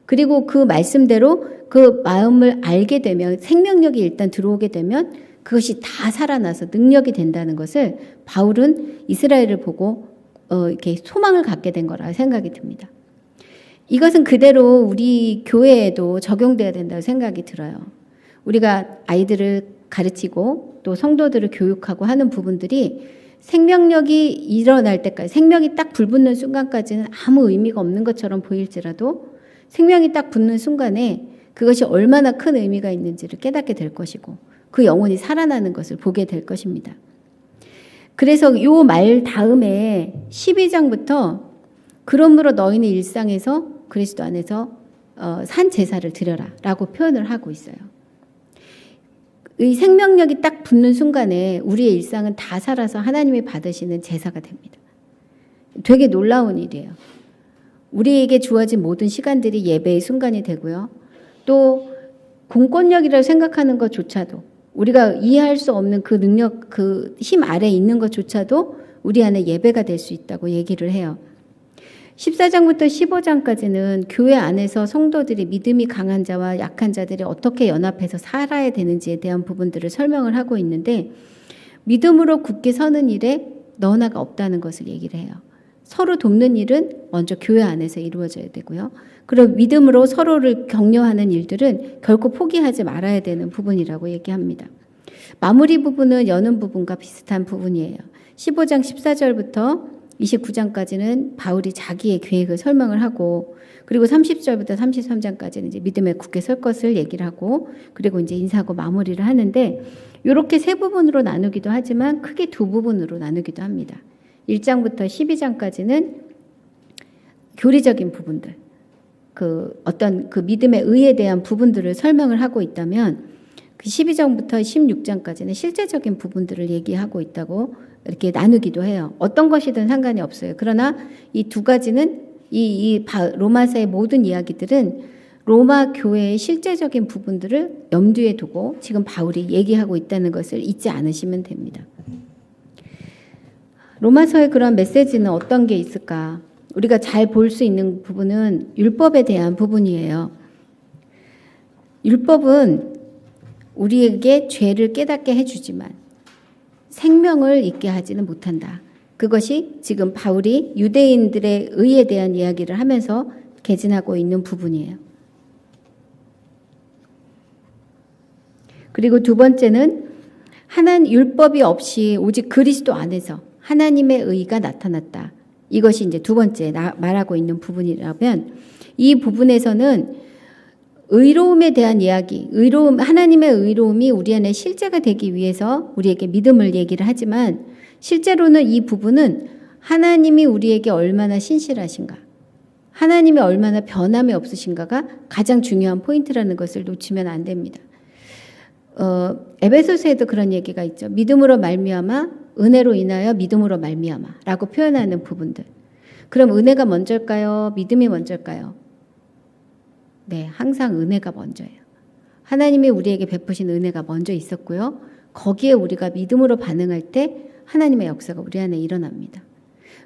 S1: 그리고 그 말씀대로 그 마음을 알게 되면, 생명력이 일단 들어오게 되면 그것이 다 살아나서 능력이 된다는 것을 바울은 이스라엘을 보고 이렇게 소망을 갖게 된 거라 생각이 듭니다. 이것은 그대로 우리 교회에도 적용돼야 된다고 생각이 들어요. 우리가 아이들을 가르치고 또 성도들을 교육하고 하는 부분들이 생명력이 일어날 때까지, 생명이 딱 불붙는 순간까지는 아무 의미가 없는 것처럼 보일지라도 생명이 딱 붙는 순간에 그것이 얼마나 큰 의미가 있는지를 깨닫게 될 것이고 그 영혼이 살아나는 것을 보게 될 것입니다. 그래서 이 말 다음에 12장부터 그러므로 너희는 일상에서 그리스도 안에서 산 제사를 드려라 라고 표현을 하고 있어요. 이 생명력이 딱 붙는 순간에 우리의 일상은 다 살아서 하나님이 받으시는 제사가 됩니다. 되게 놀라운 일이에요. 우리에게 주어진 모든 시간들이 예배의 순간이 되고요. 또 공권력이라고 생각하는 것조차도, 우리가 이해할 수 없는 그 능력, 그 힘 아래에 있는 것조차도 우리 안에 예배가 될 수 있다고 얘기를 해요. 14장부터 15장까지는 교회 안에서 성도들이 믿음이 강한 자와 약한 자들이 어떻게 연합해서 살아야 되는지에 대한 부분들을 설명을 하고 있는데, 믿음으로 굳게 서는 일에 너나가 없다는 것을 얘기를 해요. 서로 돕는 일은 먼저 교회 안에서 이루어져야 되고요. 그리고 믿음으로 서로를 격려하는 일들은 결코 포기하지 말아야 되는 부분이라고 얘기합니다. 마무리 부분은 여는 부분과 비슷한 부분이에요. 15장 14절부터 29장까지는 바울이 자기의 계획을 설명을 하고, 그리고 30절부터 33장까지는 이제 믿음에 굳게 설 것을 얘기를 하고, 그리고 이제 인사하고 마무리를 하는데, 이렇게 세 부분으로 나누기도 하지만 크게 두 부분으로 나누기도 합니다. 1장부터 12장까지는 교리적인 부분들, 그 어떤 그 믿음의 의에 대한 부분들을 설명을 하고 있다면, 그 12장부터 16장까지는 실제적인 부분들을 얘기하고 있다고 이렇게 나누기도 해요. 어떤 것이든 상관이 없어요. 그러나 이 두 가지는 로마서의 모든 이야기들은 로마 교회의 실제적인 부분들을 염두에 두고 지금 바울이 얘기하고 있다는 것을 잊지 않으시면 됩니다. 로마서의 그런 메시지는 어떤 게 있을까? 우리가 잘 볼 수 있는 부분은 율법에 대한 부분이에요. 율법은 우리에게 죄를 깨닫게 해주지만 생명을 잊게 하지는 못한다. 그것이 지금 바울이 유대인들의 의에 대한 이야기를 하면서 개진하고 있는 부분이에요. 그리고 두 번째는 율법이 없이 오직 그리스도 안에서 하나님의 의가 나타났다. 이것이 이제 두 번째 말하고 있는 부분이라면, 이 부분에서는 의로움에 대한 이야기, 하나님의 의로움이 우리 안에 실제가 되기 위해서 우리에게 믿음을 얘기를 하지만, 실제로는 이 부분은 하나님이 우리에게 얼마나 신실하신가, 하나님이 얼마나 변함이 없으신가가 가장 중요한 포인트라는 것을 놓치면 안 됩니다. 에베소서에도 그런 얘기가 있죠. 믿음으로 말미암아, 은혜로 인하여 믿음으로 말미암아라고 표현하는 부분들. 그럼 은혜가 먼저일까요? 믿음이 먼저일까요? 네, 항상 은혜가 먼저예요. 하나님이 우리에게 베푸신 은혜가 먼저 있었고요. 거기에 우리가 믿음으로 반응할 때 하나님의 역사가 우리 안에 일어납니다.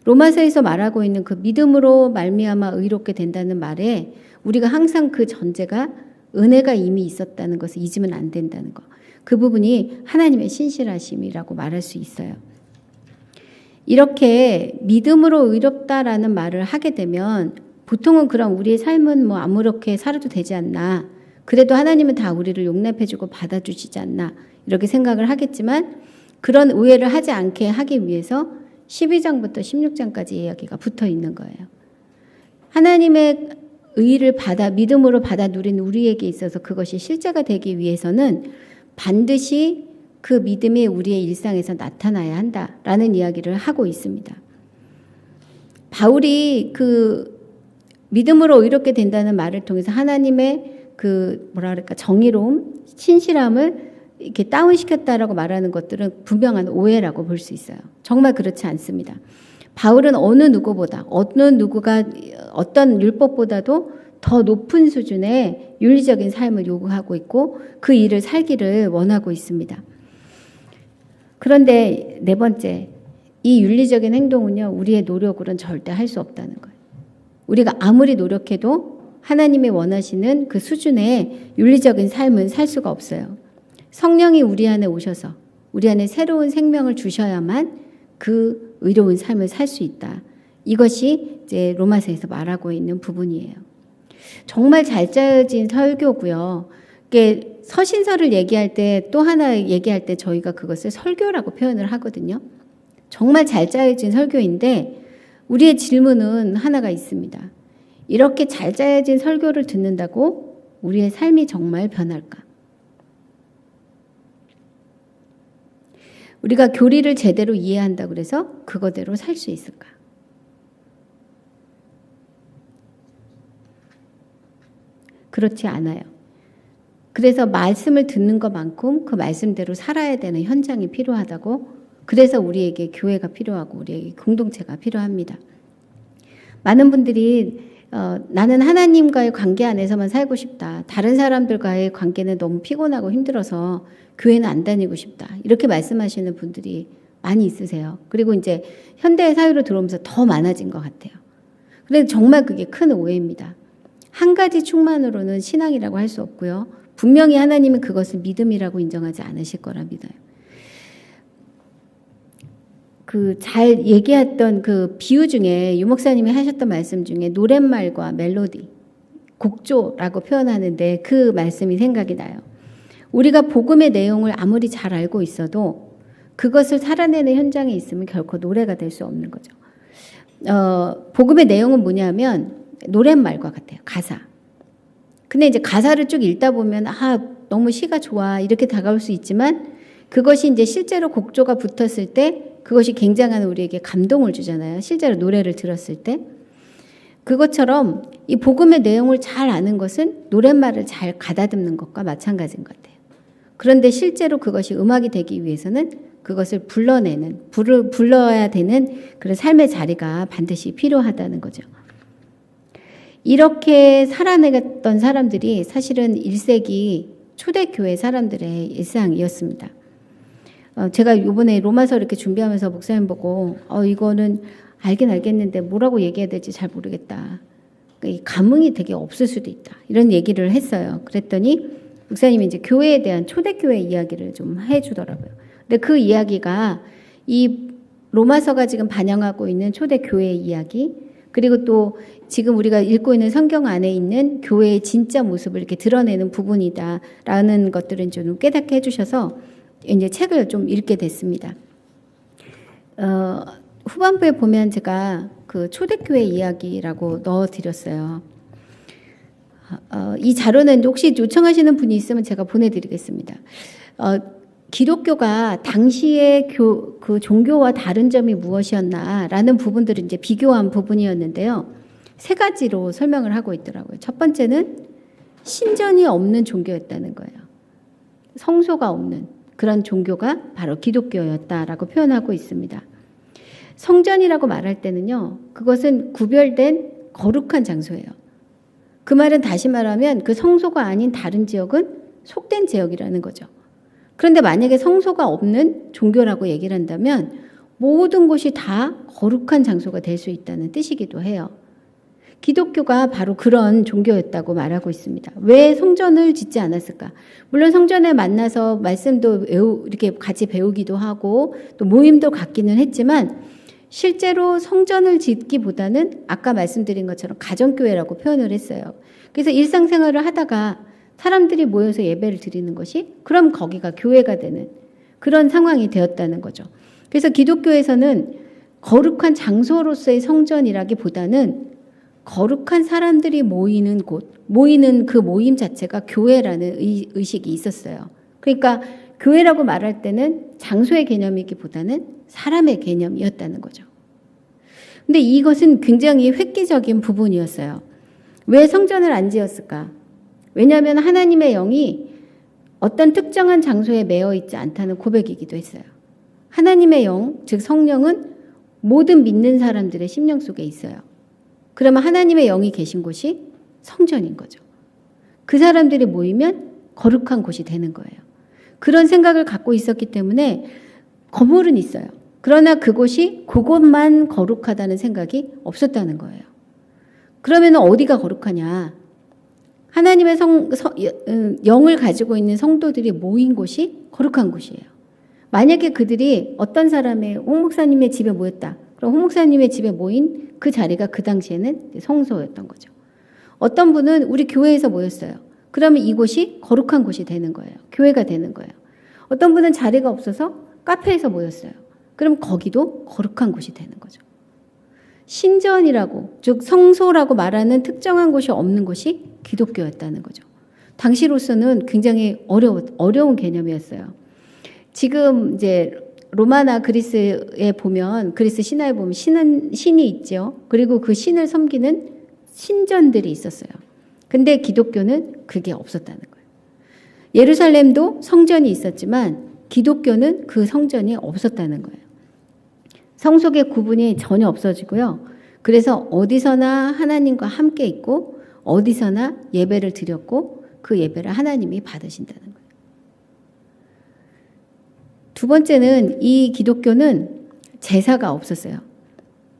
S1: 로마서에서 말하고 있는 그 믿음으로 말미암아 의롭게 된다는 말에 우리가 항상 그 전제가 은혜가 이미 있었다는 것을 잊으면 안 된다는 거. 그 부분이 하나님의 신실하심이라고 말할 수 있어요. 이렇게 믿음으로 의롭다라는 말을 하게 되면 보통은 그럼 우리의 삶은 뭐 아무렇게 살아도 되지 않나. 그래도 하나님은 다 우리를 용납해주고 받아주시지 않나. 이렇게 생각을 하겠지만 그런 오해를 하지 않게 하기 위해서 12장부터 16장까지 이야기가 붙어 있는 거예요. 하나님의 의를 믿음으로 받아 누린 우리에게 있어서 그것이 실제가 되기 위해서는 반드시 그 믿음이 우리의 일상에서 나타나야 한다라는 이야기를 하고 있습니다. 바울이 그 믿음으로 의롭게 된다는 말을 통해서 하나님의 그 정의로움, 신실함을 이렇게 다운시켰다라고 말하는 것들은 분명한 오해라고 볼 수 있어요. 정말 그렇지 않습니다. 바울은 어느 누구보다 어떤 율법보다도 더 높은 수준의 윤리적인 삶을 요구하고 있고 그 일을 살기를 원하고 있습니다. 그런데 네 번째, 이 윤리적인 행동은요, 우리의 노력으로는 절대 할 수 없다는 거예요. 우리가 아무리 노력해도 하나님이 원하시는 그 수준의 윤리적인 삶은 살 수가 없어요. 성령이 우리 안에 오셔서 우리 안에 새로운 생명을 주셔야만 그 의로운 삶을 살 수 있다. 이것이 이제 로마서에서 말하고 있는 부분이에요. 정말 잘 짜여진 설교고요. 이게 서신서를 얘기할 때 또 하나 얘기할 때 저희가 그것을 설교라고 표현을 하거든요. 정말 잘 짜여진 설교인데 우리의 질문은 하나가 있습니다. 이렇게 잘 짜여진 설교를 듣는다고 우리의 삶이 정말 변할까? 우리가 교리를 제대로 이해한다고 그래서 그거대로 살 수 있을까? 그렇지 않아요. 그래서 말씀을 듣는 것만큼 그 말씀대로 살아야 되는 현장이 필요하다고, 그래서 우리에게 교회가 필요하고 우리에게 공동체가 필요합니다. 많은 분들이 나는 하나님과의 관계 안에서만 살고 싶다. 다른 사람들과의 관계는 너무 피곤하고 힘들어서 교회는 안 다니고 싶다. 이렇게 말씀하시는 분들이 많이 있으세요. 그리고 이제 현대 사회로 들어오면서 더 많아진 것 같아요. 그런데 정말 그게 큰 오해입니다. 한 가지 충만으로는 신앙이라고 할 수 없고요. 분명히 하나님은 그것을 믿음이라고 인정하지 않으실 거라 믿어요. 그 잘 얘기했던 그 비유 중에 유 목사님이 하셨던 말씀 중에 노랫말과 멜로디, 곡조라고 표현하는데 그 말씀이 생각이 나요. 우리가 복음의 내용을 아무리 잘 알고 있어도 그것을 살아내는 현장에 있으면 결코 노래가 될 수 없는 거죠. 복음의 내용은 뭐냐면 노랫말과 같아요. 가사. 근데 이제 가사를 쭉 읽다 보면 너무 시가 좋아 이렇게 다가올 수 있지만 그것이 이제 실제로 곡조가 붙었을 때 그것이 굉장한 우리에게 감동을 주잖아요. 실제로 노래를 들었을 때. 그것처럼 이 복음의 내용을 잘 아는 것은 노랫말을 잘 가다듬는 것과 마찬가지인 것 같아요. 그런데 실제로 그것이 음악이 되기 위해서는 그것을 불러야 되는 그런 삶의 자리가 반드시 필요하다는 거죠. 이렇게 살아내던 사람들이 사실은 1세기 초대교회 사람들의 일상이었습니다. 제가 이번에 로마서 이렇게 준비하면서 목사님 보고 이거는 알긴 알겠는데 뭐라고 얘기해야 될지 잘 모르겠다. 이 감흥이 되게 없을 수도 있다. 이런 얘기를 했어요. 그랬더니 목사님이 이제 교회에 대한 초대교회 이야기를 좀 해주더라고요. 근데 그 이야기가 이 로마서가 지금 반영하고 있는 초대교회의 이야기, 그리고 또 지금 우리가 읽고 있는 성경 안에 있는 교회의 진짜 모습을 이렇게 드러내는 부분이다라는 것들은 좀 깨닫게 해주셔서 이제 책을 좀 읽게 됐습니다. 후반부에 보면 제가 그 초대교회 이야기라고 넣어드렸어요. 이 자료는 혹시 요청하시는 분이 있으면 제가 보내드리겠습니다. 기독교가 당시의 그 종교와 다른 점이 무엇이었나라는 부분들을 이제 비교한 부분이었는데요. 3가지로 설명을 하고 있더라고요. 첫 번째는 신전이 없는 종교였다는 거예요. 성소가 없는 그런 종교가 바로 기독교였다라고 표현하고 있습니다. 성전이라고 말할 때는요, 그것은 구별된 거룩한 장소예요. 그 말은 다시 말하면 그 성소가 아닌 다른 지역은 속된 제역이라는 거죠. 그런데 만약에 성소가 없는 종교라고 얘기를 한다면 모든 곳이 다 거룩한 장소가 될 수 있다는 뜻이기도 해요. 기독교가 바로 그런 종교였다고 말하고 있습니다. 왜 성전을 짓지 않았을까? 물론 성전에 만나서 말씀도 이렇게 같이 배우기도 하고 또 모임도 갖기는 했지만 실제로 성전을 짓기보다는 아까 말씀드린 것처럼 가정교회라고 표현을 했어요. 그래서 일상생활을 하다가 사람들이 모여서 예배를 드리는 것이 그럼 거기가 교회가 되는 그런 상황이 되었다는 거죠. 그래서 기독교에서는 거룩한 장소로서의 성전이라기보다는 거룩한 사람들이 모이는 곳, 모이는 그 모임 자체가 교회라는 의식이 있었어요. 그러니까 교회라고 말할 때는 장소의 개념이기보다는 사람의 개념이었다는 거죠. 근데 이것은 굉장히 획기적인 부분이었어요. 왜 성전을 안 지었을까? 왜냐하면 하나님의 영이 어떤 특정한 장소에 매여 있지 않다는 고백이기도 했어요. 하나님의 영, 즉 성령은 모든 믿는 사람들의 심령 속에 있어요. 그러면 하나님의 영이 계신 곳이 성전인 거죠. 그 사람들이 모이면 거룩한 곳이 되는 거예요. 그런 생각을 갖고 있었기 때문에 건물은 있어요. 그러나 그곳이 그곳만 거룩하다는 생각이 없었다는 거예요. 그러면 어디가 거룩하냐? 하나님의 영을 가지고 있는 성도들이 모인 곳이 거룩한 곳이에요. 만약에 그들이 어떤 사람의 홍 목사님의 집에 모였다. 그럼 홍 목사님의 집에 모인 그 자리가 그 당시에는 성소였던 거죠. 어떤 분은 우리 교회에서 모였어요. 그러면 이곳이 거룩한 곳이 되는 거예요. 교회가 되는 거예요. 어떤 분은 자리가 없어서 카페에서 모였어요. 그럼 거기도 거룩한 곳이 되는 거죠. 신전이라고, 즉 성소라고 말하는 특정한 곳이 없는 곳이 기독교였다는 거죠. 당시로서는 굉장히 어려운 개념이었어요. 지금 이제 로마나 그리스에 보면, 그리스 신화에 보면 신이 있죠. 그리고 그 신을 섬기는 신전들이 있었어요. 근데 기독교는 그게 없었다는 거예요. 예루살렘도 성전이 있었지만 기독교는 그 성전이 없었다는 거예요. 성속의 구분이 전혀 없어지고요. 그래서 어디서나 하나님과 함께 있고 어디서나 예배를 드렸고 그 예배를 하나님이 받으신다는 거예요. 두 번째는 이 기독교는 제사가 없었어요.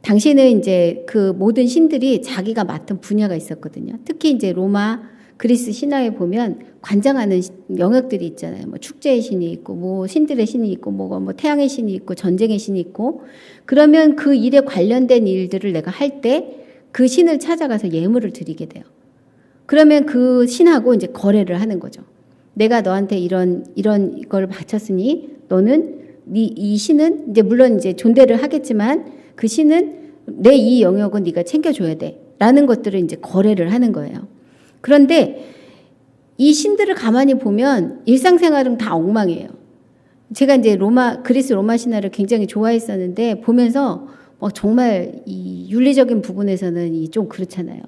S1: 당시에는 이제 그 모든 신들이 자기가 맡은 분야가 있었거든요. 특히 이제 로마, 그리스 신화에 보면 관장하는 영역들이 있잖아요. 뭐 축제의 신이 있고, 뭐 신들의 신이 있고, 뭐 태양의 신이 있고, 전쟁의 신이 있고. 그러면 그 일에 관련된 일들을 내가 할 때 그 신을 찾아가서 예물을 드리게 돼요. 그러면 그 신하고 이제 거래를 하는 거죠. 내가 너한테 이런 걸 바쳤으니 너는 이 신은 이제 물론 이제 존대를 하겠지만 그 신은 내 이 영역은 네가 챙겨줘야 돼라는 것들을 이제 거래를 하는 거예요. 그런데 이 신들을 가만히 보면 일상생활은 다 엉망이에요. 제가 이제 그리스 로마 신화를 굉장히 좋아했었는데 보면서 정말 이 윤리적인 부분에서는 좀 그렇잖아요.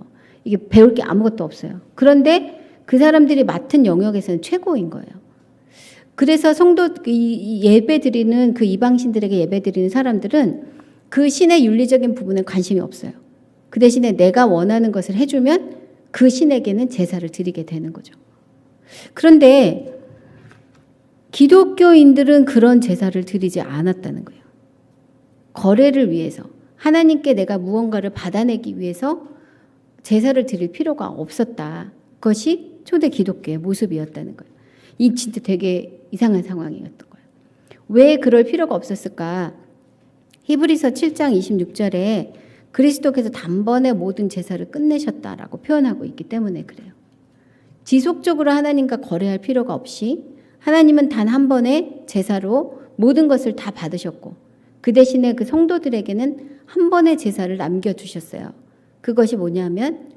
S1: 이게 배울 게 아무것도 없어요. 그런데 그 사람들이 맡은 영역에서는 최고인 거예요. 그래서 예배 드리는 그 이방신들에게 예배 드리는 사람들은 그 신의 윤리적인 부분에 관심이 없어요. 그 대신에 내가 원하는 것을 해주면 그 신에게는 제사를 드리게 되는 거죠. 그런데 기독교인들은 그런 제사를 드리지 않았다는 거예요. 거래를 위해서, 하나님께 내가 무언가를 받아내기 위해서 제사를 드릴 필요가 없었다. 그것이 초대 기독교의 모습이었다는 거예요. 이 진짜 되게 이상한 상황이었던 거예요. 왜 그럴 필요가 없었을까? 히브리서 7장 26절에 그리스도께서 단번에 모든 제사를 끝내셨다라고 표현하고 있기 때문에 그래요. 지속적으로 하나님과 거래할 필요가 없이 하나님은 단 한 번의 제사로 모든 것을 다 받으셨고 그 대신에 그 성도들에게는 한 번의 제사를 남겨두셨어요. 그것이 뭐냐면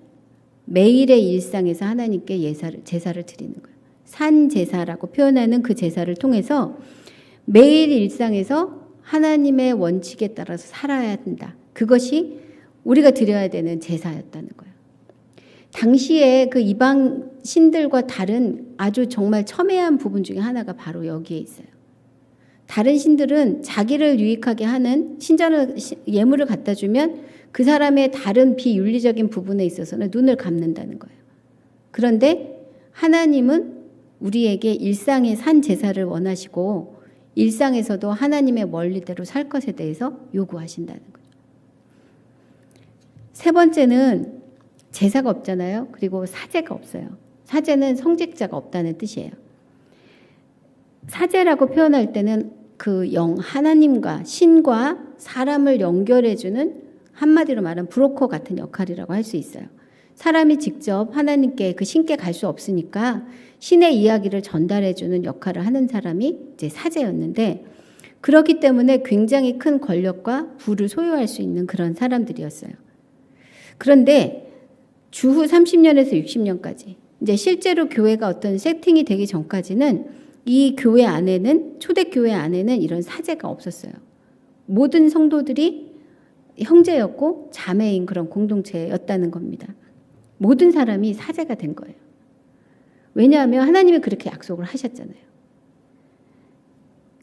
S1: 매일의 일상에서 하나님께 제사를 드리는 거예요. 산제사라고 표현하는 그 제사를 통해서 매일 일상에서 하나님의 원칙에 따라서 살아야 한다. 그것이 우리가 드려야 되는 제사였다는 거예요. 당시에 그 이방 신들과 다른 아주 정말 첨예한 부분 중에 하나가 바로 여기에 있어요. 다른 신들은 자기를 유익하게 하는 예물을 갖다 주면 그 사람의 다른 비윤리적인 부분에 있어서는 눈을 감는다는 거예요. 그런데 하나님은 우리에게 일상의 산 제사를 원하시고 일상에서도 하나님의 원리대로 살 것에 대해서 요구하신다는 거죠. 세 번째는 제사가 없잖아요. 그리고 사제가 없어요. 사제는 성직자가 없다는 뜻이에요. 사제라고 표현할 때는 그 하나님과 신과 사람을 연결해주는 한마디로 말하면 브로커 같은 역할이라고 할 수 있어요. 사람이 직접 하나님께 그 신께 갈 수 없으니까 신의 이야기를 전달해주는 역할을 하는 사람이 이제 사제였는데, 그렇기 때문에 굉장히 큰 권력과 부를 소유할 수 있는 그런 사람들이었어요. 그런데 주후 30년에서 60년까지 이제 실제로 교회가 어떤 세팅이 되기 전까지는 이 교회 안에는, 초대교회 안에는 이런 사제가 없었어요. 모든 성도들이 형제였고 자매인 그런 공동체였다는 겁니다. 모든 사람이 사제가 된 거예요. 왜냐하면 하나님이 그렇게 약속을 하셨잖아요.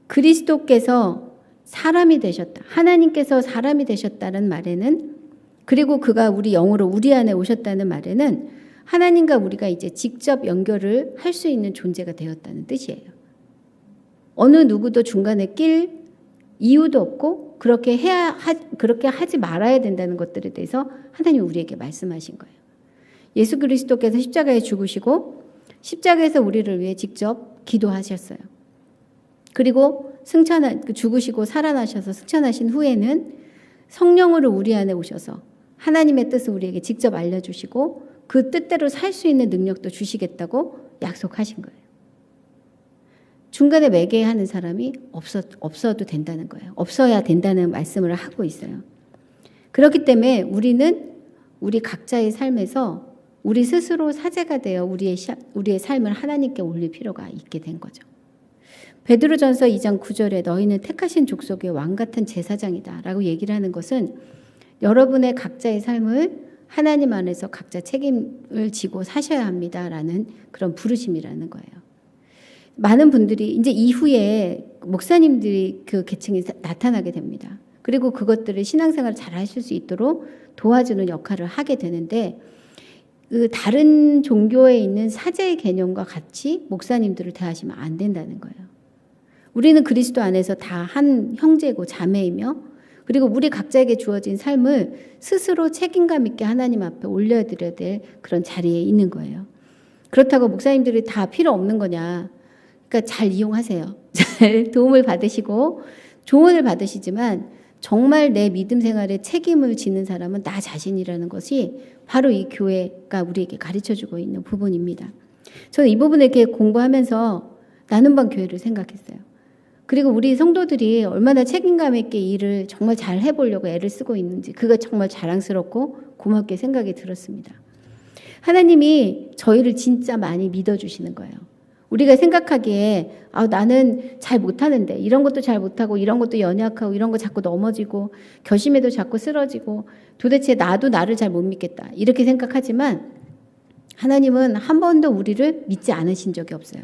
S1: 그리스도께서 사람이 되셨다. 하나님께서 사람이 되셨다는 말에는, 그리고 그가 우리 영으로 우리 안에 오셨다는 말에는 하나님과 우리가 이제 직접 연결을 할 수 있는 존재가 되었다는 뜻이에요. 어느 누구도 중간에 낄 이유도 없고 그렇게 하지 말아야 된다는 것들에 대해서 하나님이 우리에게 말씀하신 거예요. 예수 그리스도께서 십자가에 죽으시고 십자가에서 우리를 위해 직접 기도하셨어요. 그리고 죽으시고 살아나셔서 승천하신 후에는 성령으로 우리 안에 오셔서 하나님의 뜻을 우리에게 직접 알려주시고 그 뜻대로 살 수 있는 능력도 주시겠다고 약속하신 거예요. 중간에 매개하는 사람이 없어도 된다는 거예요. 없어야 된다는 말씀을 하고 있어요. 그렇기 때문에 우리는 우리 각자의 삶에서 우리 스스로 사제가 되어 우리의 삶을 하나님께 올릴 필요가 있게 된 거죠. 베드로전서 2장 9절에 너희는 택하신 족속의 왕 같은 제사장이다 라고 얘기를 하는 것은 여러분의 각자의 삶을 하나님 안에서 각자 책임을 지고 사셔야 합니다라는 그런 부르심이라는 거예요. 많은 분들이 이제 이후에 목사님들이 그 계층이 나타나게 됩니다. 그리고 그것들을 신앙생활을 잘 하실 수 있도록 도와주는 역할을 하게 되는데, 그 다른 종교에 있는 사제의 개념과 같이 목사님들을 대하시면 안 된다는 거예요. 우리는 그리스도 안에서 다 한 형제고 자매이며, 그리고 우리 각자에게 주어진 삶을 스스로 책임감 있게 하나님 앞에 올려드려야 될 그런 자리에 있는 거예요. 그렇다고 목사님들이 다 필요 없는 거냐? 그러니까 잘 이용하세요. 잘 도움을 받으시고 조언을 받으시지만 정말 내 믿음 생활에 책임을 지는 사람은 나 자신이라는 것이 바로 이 교회가 우리에게 가르쳐주고 있는 부분입니다. 저는 이 부분을 이렇게 공부하면서 나눔반 교회를 생각했어요. 그리고 우리 성도들이 얼마나 책임감 있게 일을 정말 잘 해보려고 애를 쓰고 있는지, 그거 정말 자랑스럽고 고맙게 생각이 들었습니다. 하나님이 저희를 진짜 많이 믿어주시는 거예요. 우리가 생각하기에 나는 잘 못하는데, 이런 것도 잘 못하고 이런 것도 연약하고 이런 거 자꾸 넘어지고 결심에도 자꾸 쓰러지고 도대체 나도 나를 잘 못 믿겠다 이렇게 생각하지만, 하나님은 한 번도 우리를 믿지 않으신 적이 없어요.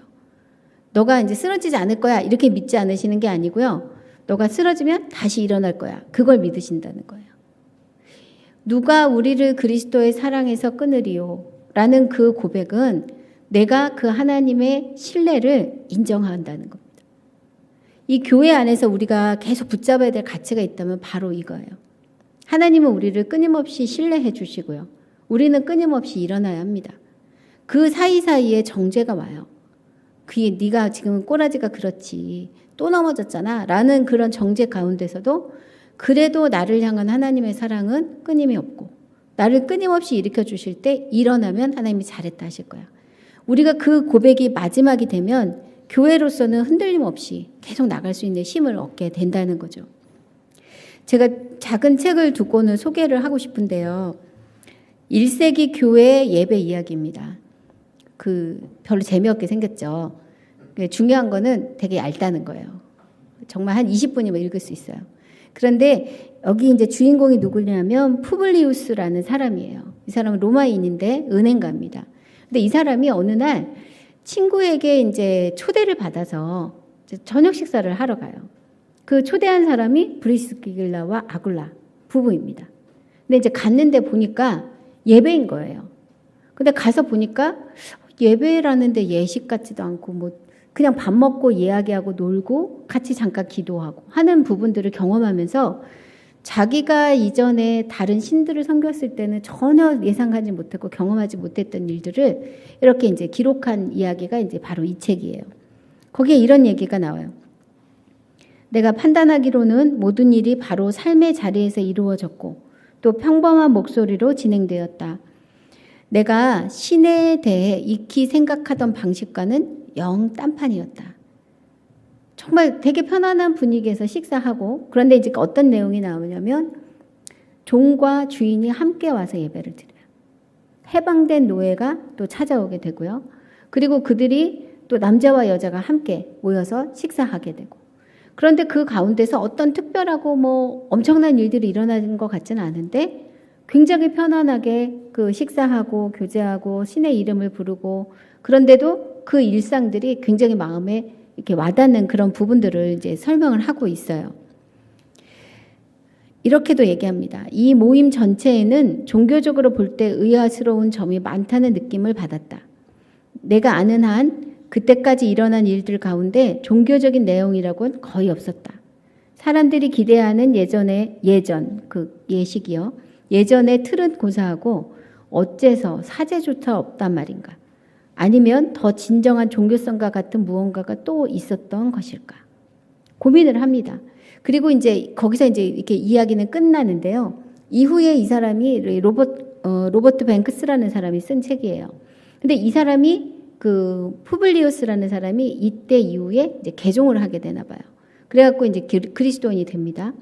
S1: 너가 이제 쓰러지지 않을 거야 이렇게 믿지 않으시는 게 아니고요. 너가 쓰러지면 다시 일어날 거야. 그걸 믿으신다는 거예요. 누가 우리를 그리스도의 사랑에서 끊으리요? 라는 그 고백은 내가 그 하나님의 신뢰를 인정한다는 겁니다. 이 교회 안에서 우리가 계속 붙잡아야 될 가치가 있다면 바로 이거예요. 하나님은 우리를 끊임없이 신뢰해 주시고요. 우리는 끊임없이 일어나야 합니다. 그 사이사이에 정죄가 와요. 그게 네가 지금 꼬라지가 그렇지 또 넘어졌잖아 라는 그런 정죄 가운데서도 그래도 나를 향한 하나님의 사랑은 끊임이 없고, 나를 끊임없이 일으켜 주실 때 일어나면 하나님이 잘했다 하실 거야. 우리가 그 고백이 마지막이 되면 교회로서는 흔들림 없이 계속 나갈 수 있는 힘을 얻게 된다는 거죠. 제가 작은 책을 두 권을 소개를 하고 싶은데요. 1세기 교회 예배 이야기입니다. 별로 재미없게 생겼죠. 중요한 거는 되게 얇다는 거예요. 정말 한 20분이면 읽을 수 있어요. 그런데 여기 이제 주인공이 누구냐면 푸블리우스라는 사람이에요. 이 사람은 로마인인데 은행가입니다. 근데 이 사람이 어느 날 친구에게 이제 초대를 받아서 이제 저녁 식사를 하러 가요. 그 초대한 사람이 브리스길라와 아굴라 부부입니다. 근데 이제 갔는데 보니까 예배인 거예요. 근데 가서 보니까 예배라는데 예식 같지도 않고 뭐 그냥 밥 먹고 이야기하고 놀고 같이 잠깐 기도하고 하는 부분들을 경험하면서 자기가 이전에 다른 신들을 섬겼을 때는 전혀 예상하지 못했고 경험하지 못했던 일들을 이렇게 이제 기록한 이야기가 이제 바로 이 책이에요. 거기에 이런 얘기가 나와요. 내가 판단하기로는 모든 일이 바로 삶의 자리에서 이루어졌고 또 평범한 목소리로 진행되었다. 내가 신에 대해 익히 생각하던 방식과는 영 딴판이었다. 정말 되게 편안한 분위기에서 식사하고 그런데 이제 어떤 내용이 나오냐면 종과 주인이 함께 와서 예배를 드려요. 해방된 노예가 또 찾아오게 되고요. 그리고 그들이 또 남자와 여자가 함께 모여서 식사하게 되고 그런데 그 가운데서 어떤 특별하고 뭐 엄청난 일들이 일어나는 것 같지는 않은데 굉장히 편안하게 그 식사하고 교제하고 신의 이름을 부르고 그런데도 그 일상들이 굉장히 마음에 이렇게 와닿는 그런 부분들을 이제 설명을 하고 있어요. 이렇게도 얘기합니다. 이 모임 전체에는 종교적으로 볼 때 의아스러운 점이 많다는 느낌을 받았다. 내가 아는 한 그때까지 일어난 일들 가운데 종교적인 내용이라고는 거의 없었다. 사람들이 기대하는 그 예식이요. 예전의 틀은 고사하고 어째서 사제조차 없단 말인가. 아니면 더 진정한 종교성과 같은 무언가가 또 있었던 것일까. 고민을 합니다. 그리고 이제 거기서 이제 이렇게 이야기는 끝나는데요. 이후에 이 사람이 로버트 뱅크스라는 사람이 쓴 책이에요. 근데 이 사람이 그 푸블리우스라는 사람이 이때 이후에 이제 개종을 하게 되나 봐요. 그래갖고 이제 그리스도인이 됩니다.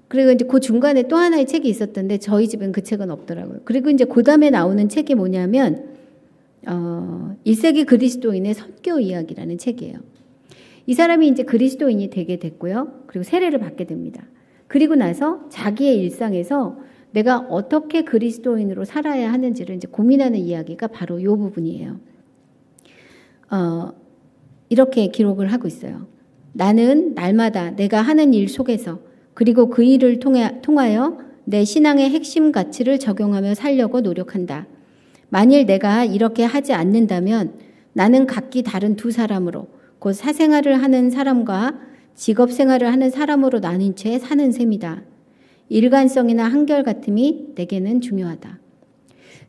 S1: 그리고 이제 그 중간에 또 하나의 책이 있었던데 저희 집엔 그 책은 없더라고요. 그리고 이제 그 다음에 나오는 책이 뭐냐면 1세기 그리스도인의 선교 이야기라는 책이에요. 이 사람이 이제 그리스도인이 되게 됐고요. 그리고 세례를 받게 됩니다. 그리고 나서 자기의 일상에서 내가 어떻게 그리스도인으로 살아야 하는지를 이제 고민하는 이야기가 바로 이 부분이에요. 이렇게 기록을 하고 있어요. 나는 날마다 내가 하는 일 속에서 그리고 그 일을 통하여 내 신앙의 핵심 가치를 적용하며 살려고 노력한다. 만일 내가 이렇게 하지 않는다면 나는 각기 다른 두 사람으로 곧 사생활을 하는 사람과 직업생활을 하는 사람으로 나뉜 채 사는 셈이다. 일관성이나 한결같음이 내게는 중요하다.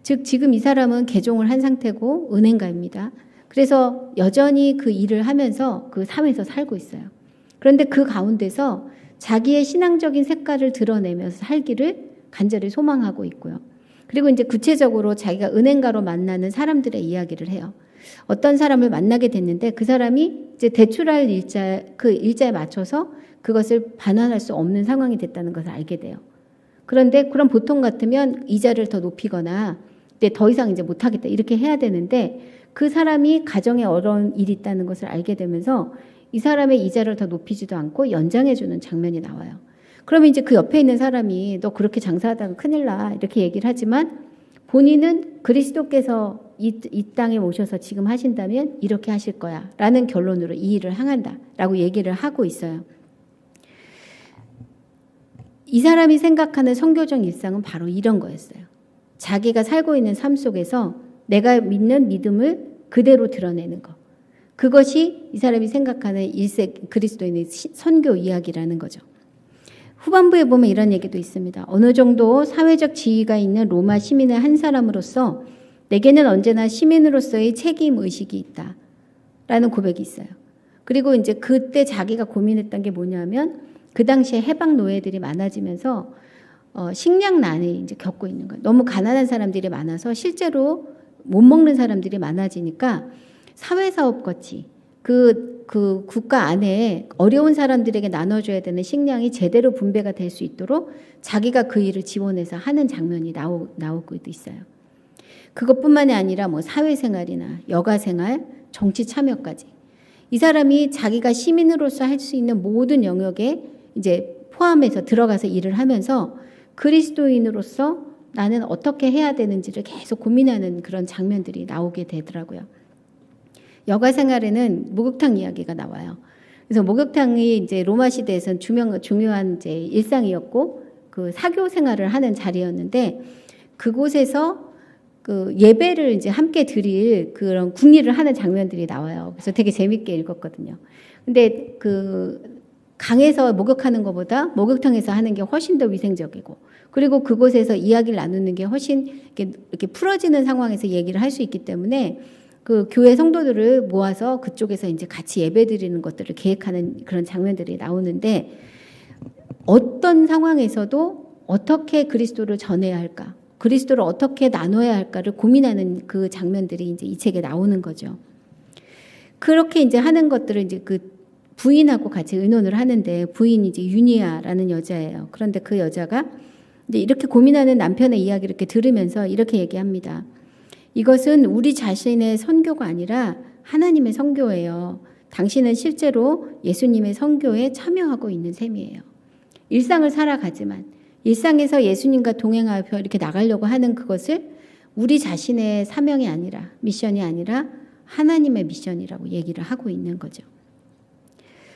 S1: 즉 지금 이 사람은 개종을 한 상태고 은행가입니다. 그래서 여전히 그 일을 하면서 그 사회에서 살고 있어요. 그런데 그 가운데서 자기의 신앙적인 색깔을 드러내면서 살기를 간절히 소망하고 있고요. 그리고 이제 구체적으로 자기가 은행가로 만나는 사람들의 이야기를 해요. 어떤 사람을 만나게 됐는데 그 사람이 이제 대출할 그 일자에 맞춰서 그것을 반환할 수 없는 상황이 됐다는 것을 알게 돼요. 그런데 그럼 보통 같으면 이자를 더 높이거나 더 이상 이제 못하겠다 이렇게 해야 되는데 그 사람이 가정에 어려운 일이 있다는 것을 알게 되면서 이 사람의 이자를 더 높이지도 않고 연장해주는 장면이 나와요. 그러면 이제 그 옆에 있는 사람이 너 그렇게 장사하다가 큰일 나 이렇게 얘기를 하지만 본인은 그리스도께서 이 땅에 오셔서 지금 하신다면 이렇게 하실 거야 라는 결론으로 이 일을 향한다 라고 얘기를 하고 있어요. 이 사람이 생각하는 선교적 일상은 바로 이런 거였어요. 자기가 살고 있는 삶 속에서 내가 믿는 믿음을 그대로 드러내는 것. 그것이 이 사람이 생각하는 1세기 그리스도인의 선교 이야기라는 거죠. 후반부에 보면 이런 얘기도 있습니다. 어느 정도 사회적 지위가 있는 로마 시민의 한 사람으로서 내게는 언제나 시민으로서의 책임의식이 있다. 라는 고백이 있어요. 그리고 이제 그때 자기가 고민했던 게 뭐냐면 그 당시에 해방 노예들이 많아지면서 식량난을 이제 겪고 있는 거예요. 너무 가난한 사람들이 많아서 실제로 못 먹는 사람들이 많아지니까 사회사업같이 그 국가 안에 어려운 사람들에게 나눠줘야 되는 식량이 제대로 분배가 될 수 있도록 자기가 그 일을 지원해서 하는 장면이 나오고 있어요. 그것뿐만이 아니라 뭐 사회생활이나 여가생활, 정치 참여까지. 이 사람이 자기가 시민으로서 할 수 있는 모든 영역에 이제 포함해서 들어가서 일을 하면서 그리스도인으로서 나는 어떻게 해야 되는지를 계속 고민하는 그런 장면들이 나오게 되더라고요. 여가 생활에는 목욕탕 이야기가 나와요. 그래서 목욕탕이 이제 로마 시대에서는 중요한 이제 일상이었고 그 사교 생활을 하는 자리였는데 그곳에서 그 예배를 이제 함께 드릴 그런 궁리를 하는 장면들이 나와요. 그래서 되게 재밌게 읽었거든요. 근데 그 강에서 목욕하는 것보다 목욕탕에서 하는 게 훨씬 더 위생적이고, 그리고 그곳에서 이야기를 나누는 게 훨씬 이렇게 풀어지는 상황에서 얘기를 할 수 있기 때문에 그 교회 성도들을 모아서 그쪽에서 이제 같이 예배 드리는 것들을 계획하는 그런 장면들이 나오는데, 어떤 상황에서도 어떻게 그리스도를 전해야 할까, 그리스도를 어떻게 나눠야 할까를 고민하는 그 장면들이 이제 이 책에 나오는 거죠. 그렇게 이제 하는 것들을 이제 그 부인하고 같이 의논을 하는데, 부인이 이제 유니아라는 여자예요. 그런데 그 여자가 이제 이렇게 고민하는 남편의 이야기를 이렇게 들으면서 이렇게 얘기합니다. 이것은 우리 자신의 선교가 아니라 하나님의 선교예요. 당신은 실제로 예수님의 선교에 참여하고 있는 셈이에요. 일상을 살아가지만 일상에서 예수님과 동행하여 이렇게 나가려고 하는 그것을 우리 자신의 사명이 아니라, 미션이 아니라 하나님의 미션이라고 얘기를 하고 있는 거죠.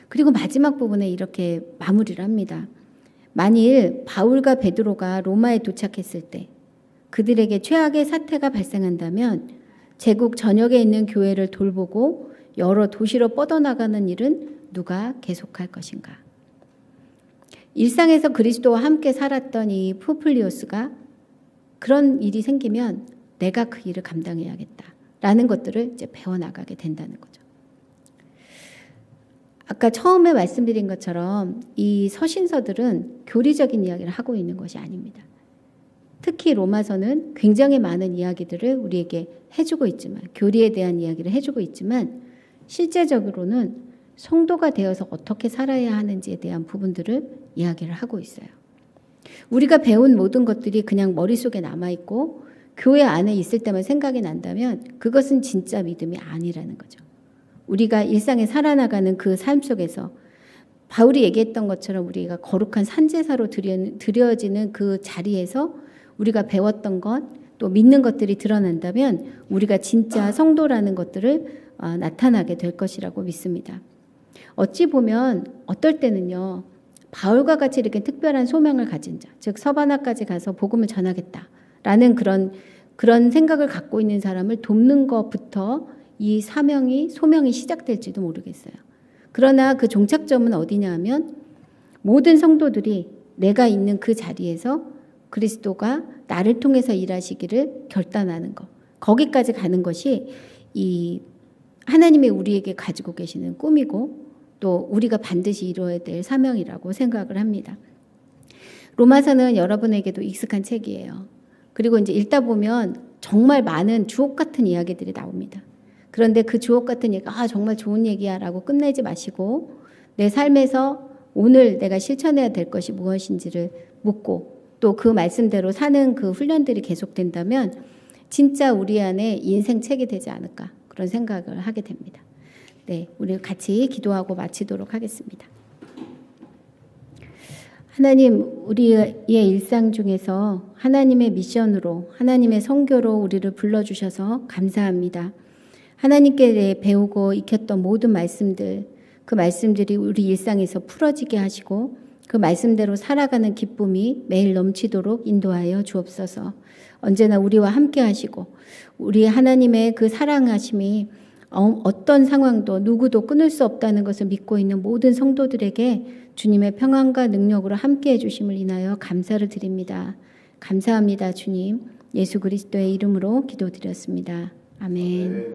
S1: 그리고 마지막 부분에 이렇게 마무리를 합니다. 만일 바울과 베드로가 로마에 도착했을 때 그들에게 최악의 사태가 발생한다면 제국 전역에 있는 교회를 돌보고 여러 도시로 뻗어나가는 일은 누가 계속할 것인가? 일상에서 그리스도와 함께 살았던 이 푸플리오스가 그런 일이 생기면 내가 그 일을 감당해야겠다라는 것들을 이제 배워나가게 된다는 거죠. 아까 처음에 말씀드린 것처럼 이 서신서들은 교리적인 이야기를 하고 있는 것이 아닙니다. 특히 로마서는 굉장히 많은 이야기들을 우리에게 해주고 있지만, 교리에 대한 이야기를 해주고 있지만, 실제적으로는 성도가 되어서 어떻게 살아야 하는지에 대한 부분들을 이야기를 하고 있어요. 우리가 배운 모든 것들이 그냥 머릿속에 남아있고 교회 안에 있을 때만 생각이 난다면 그것은 진짜 믿음이 아니라는 거죠. 우리가 일상에 살아나가는 그 삶 속에서 바울이 얘기했던 것처럼 우리가 거룩한 산제사로 드려지는 그 자리에서 우리가 배웠던 것, 또 믿는 것들이 드러난다면 우리가 진짜 성도라는 것들을 나타나게 될 것이라고 믿습니다. 어찌 보면 어떨 때는요, 바울과 같이 이렇게 특별한 소명을 가진 자, 즉 서바나까지 가서 복음을 전하겠다라는 그런 생각을 갖고 있는 사람을 돕는 것부터 이 소명이 시작될지도 모르겠어요. 그러나 그 종착점은 어디냐 하면 모든 성도들이 내가 있는 그 자리에서 그리스도가 나를 통해서 일하시기를 결단하는 것, 거기까지 가는 것이 이 하나님의 우리에게 가지고 계시는 꿈이고 또 우리가 반드시 이루어야 될 사명이라고 생각을 합니다. 로마서는 여러분에게도 익숙한 책이에요. 그리고 이제 읽다 보면 정말 많은 주옥 같은 이야기들이 나옵니다. 그런데 그 주옥 같은 얘기, 정말 좋은 얘기야 라고 끝내지 마시고 내 삶에서 오늘 내가 실천해야 될 것이 무엇인지를 묻고 또 그 말씀대로 사는 그 훈련들이 계속된다면 진짜 우리 안에 인생 책이 되지 않을까, 그런 생각을 하게 됩니다. 네, 우리 같이 기도하고 마치도록 하겠습니다. 하나님, 우리의 일상 중에서 하나님의 미션으로, 하나님의 선교로 우리를 불러주셔서 감사합니다. 하나님께 대해 배우고 익혔던 모든 말씀들, 그 말씀들이 우리 일상에서 풀어지게 하시고 그 말씀대로 살아가는 기쁨이 매일 넘치도록 인도하여 주옵소서. 언제나 우리와 함께 하시고 우리 하나님의 그 사랑하심이 어떤 상황도 누구도 끊을 수 없다는 것을 믿고 있는 모든 성도들에게 주님의 평안과 능력으로 함께 해주심을 인하여 감사를 드립니다. 감사합니다, 주님. 예수 그리스도의 이름으로 기도드렸습니다. 아멘.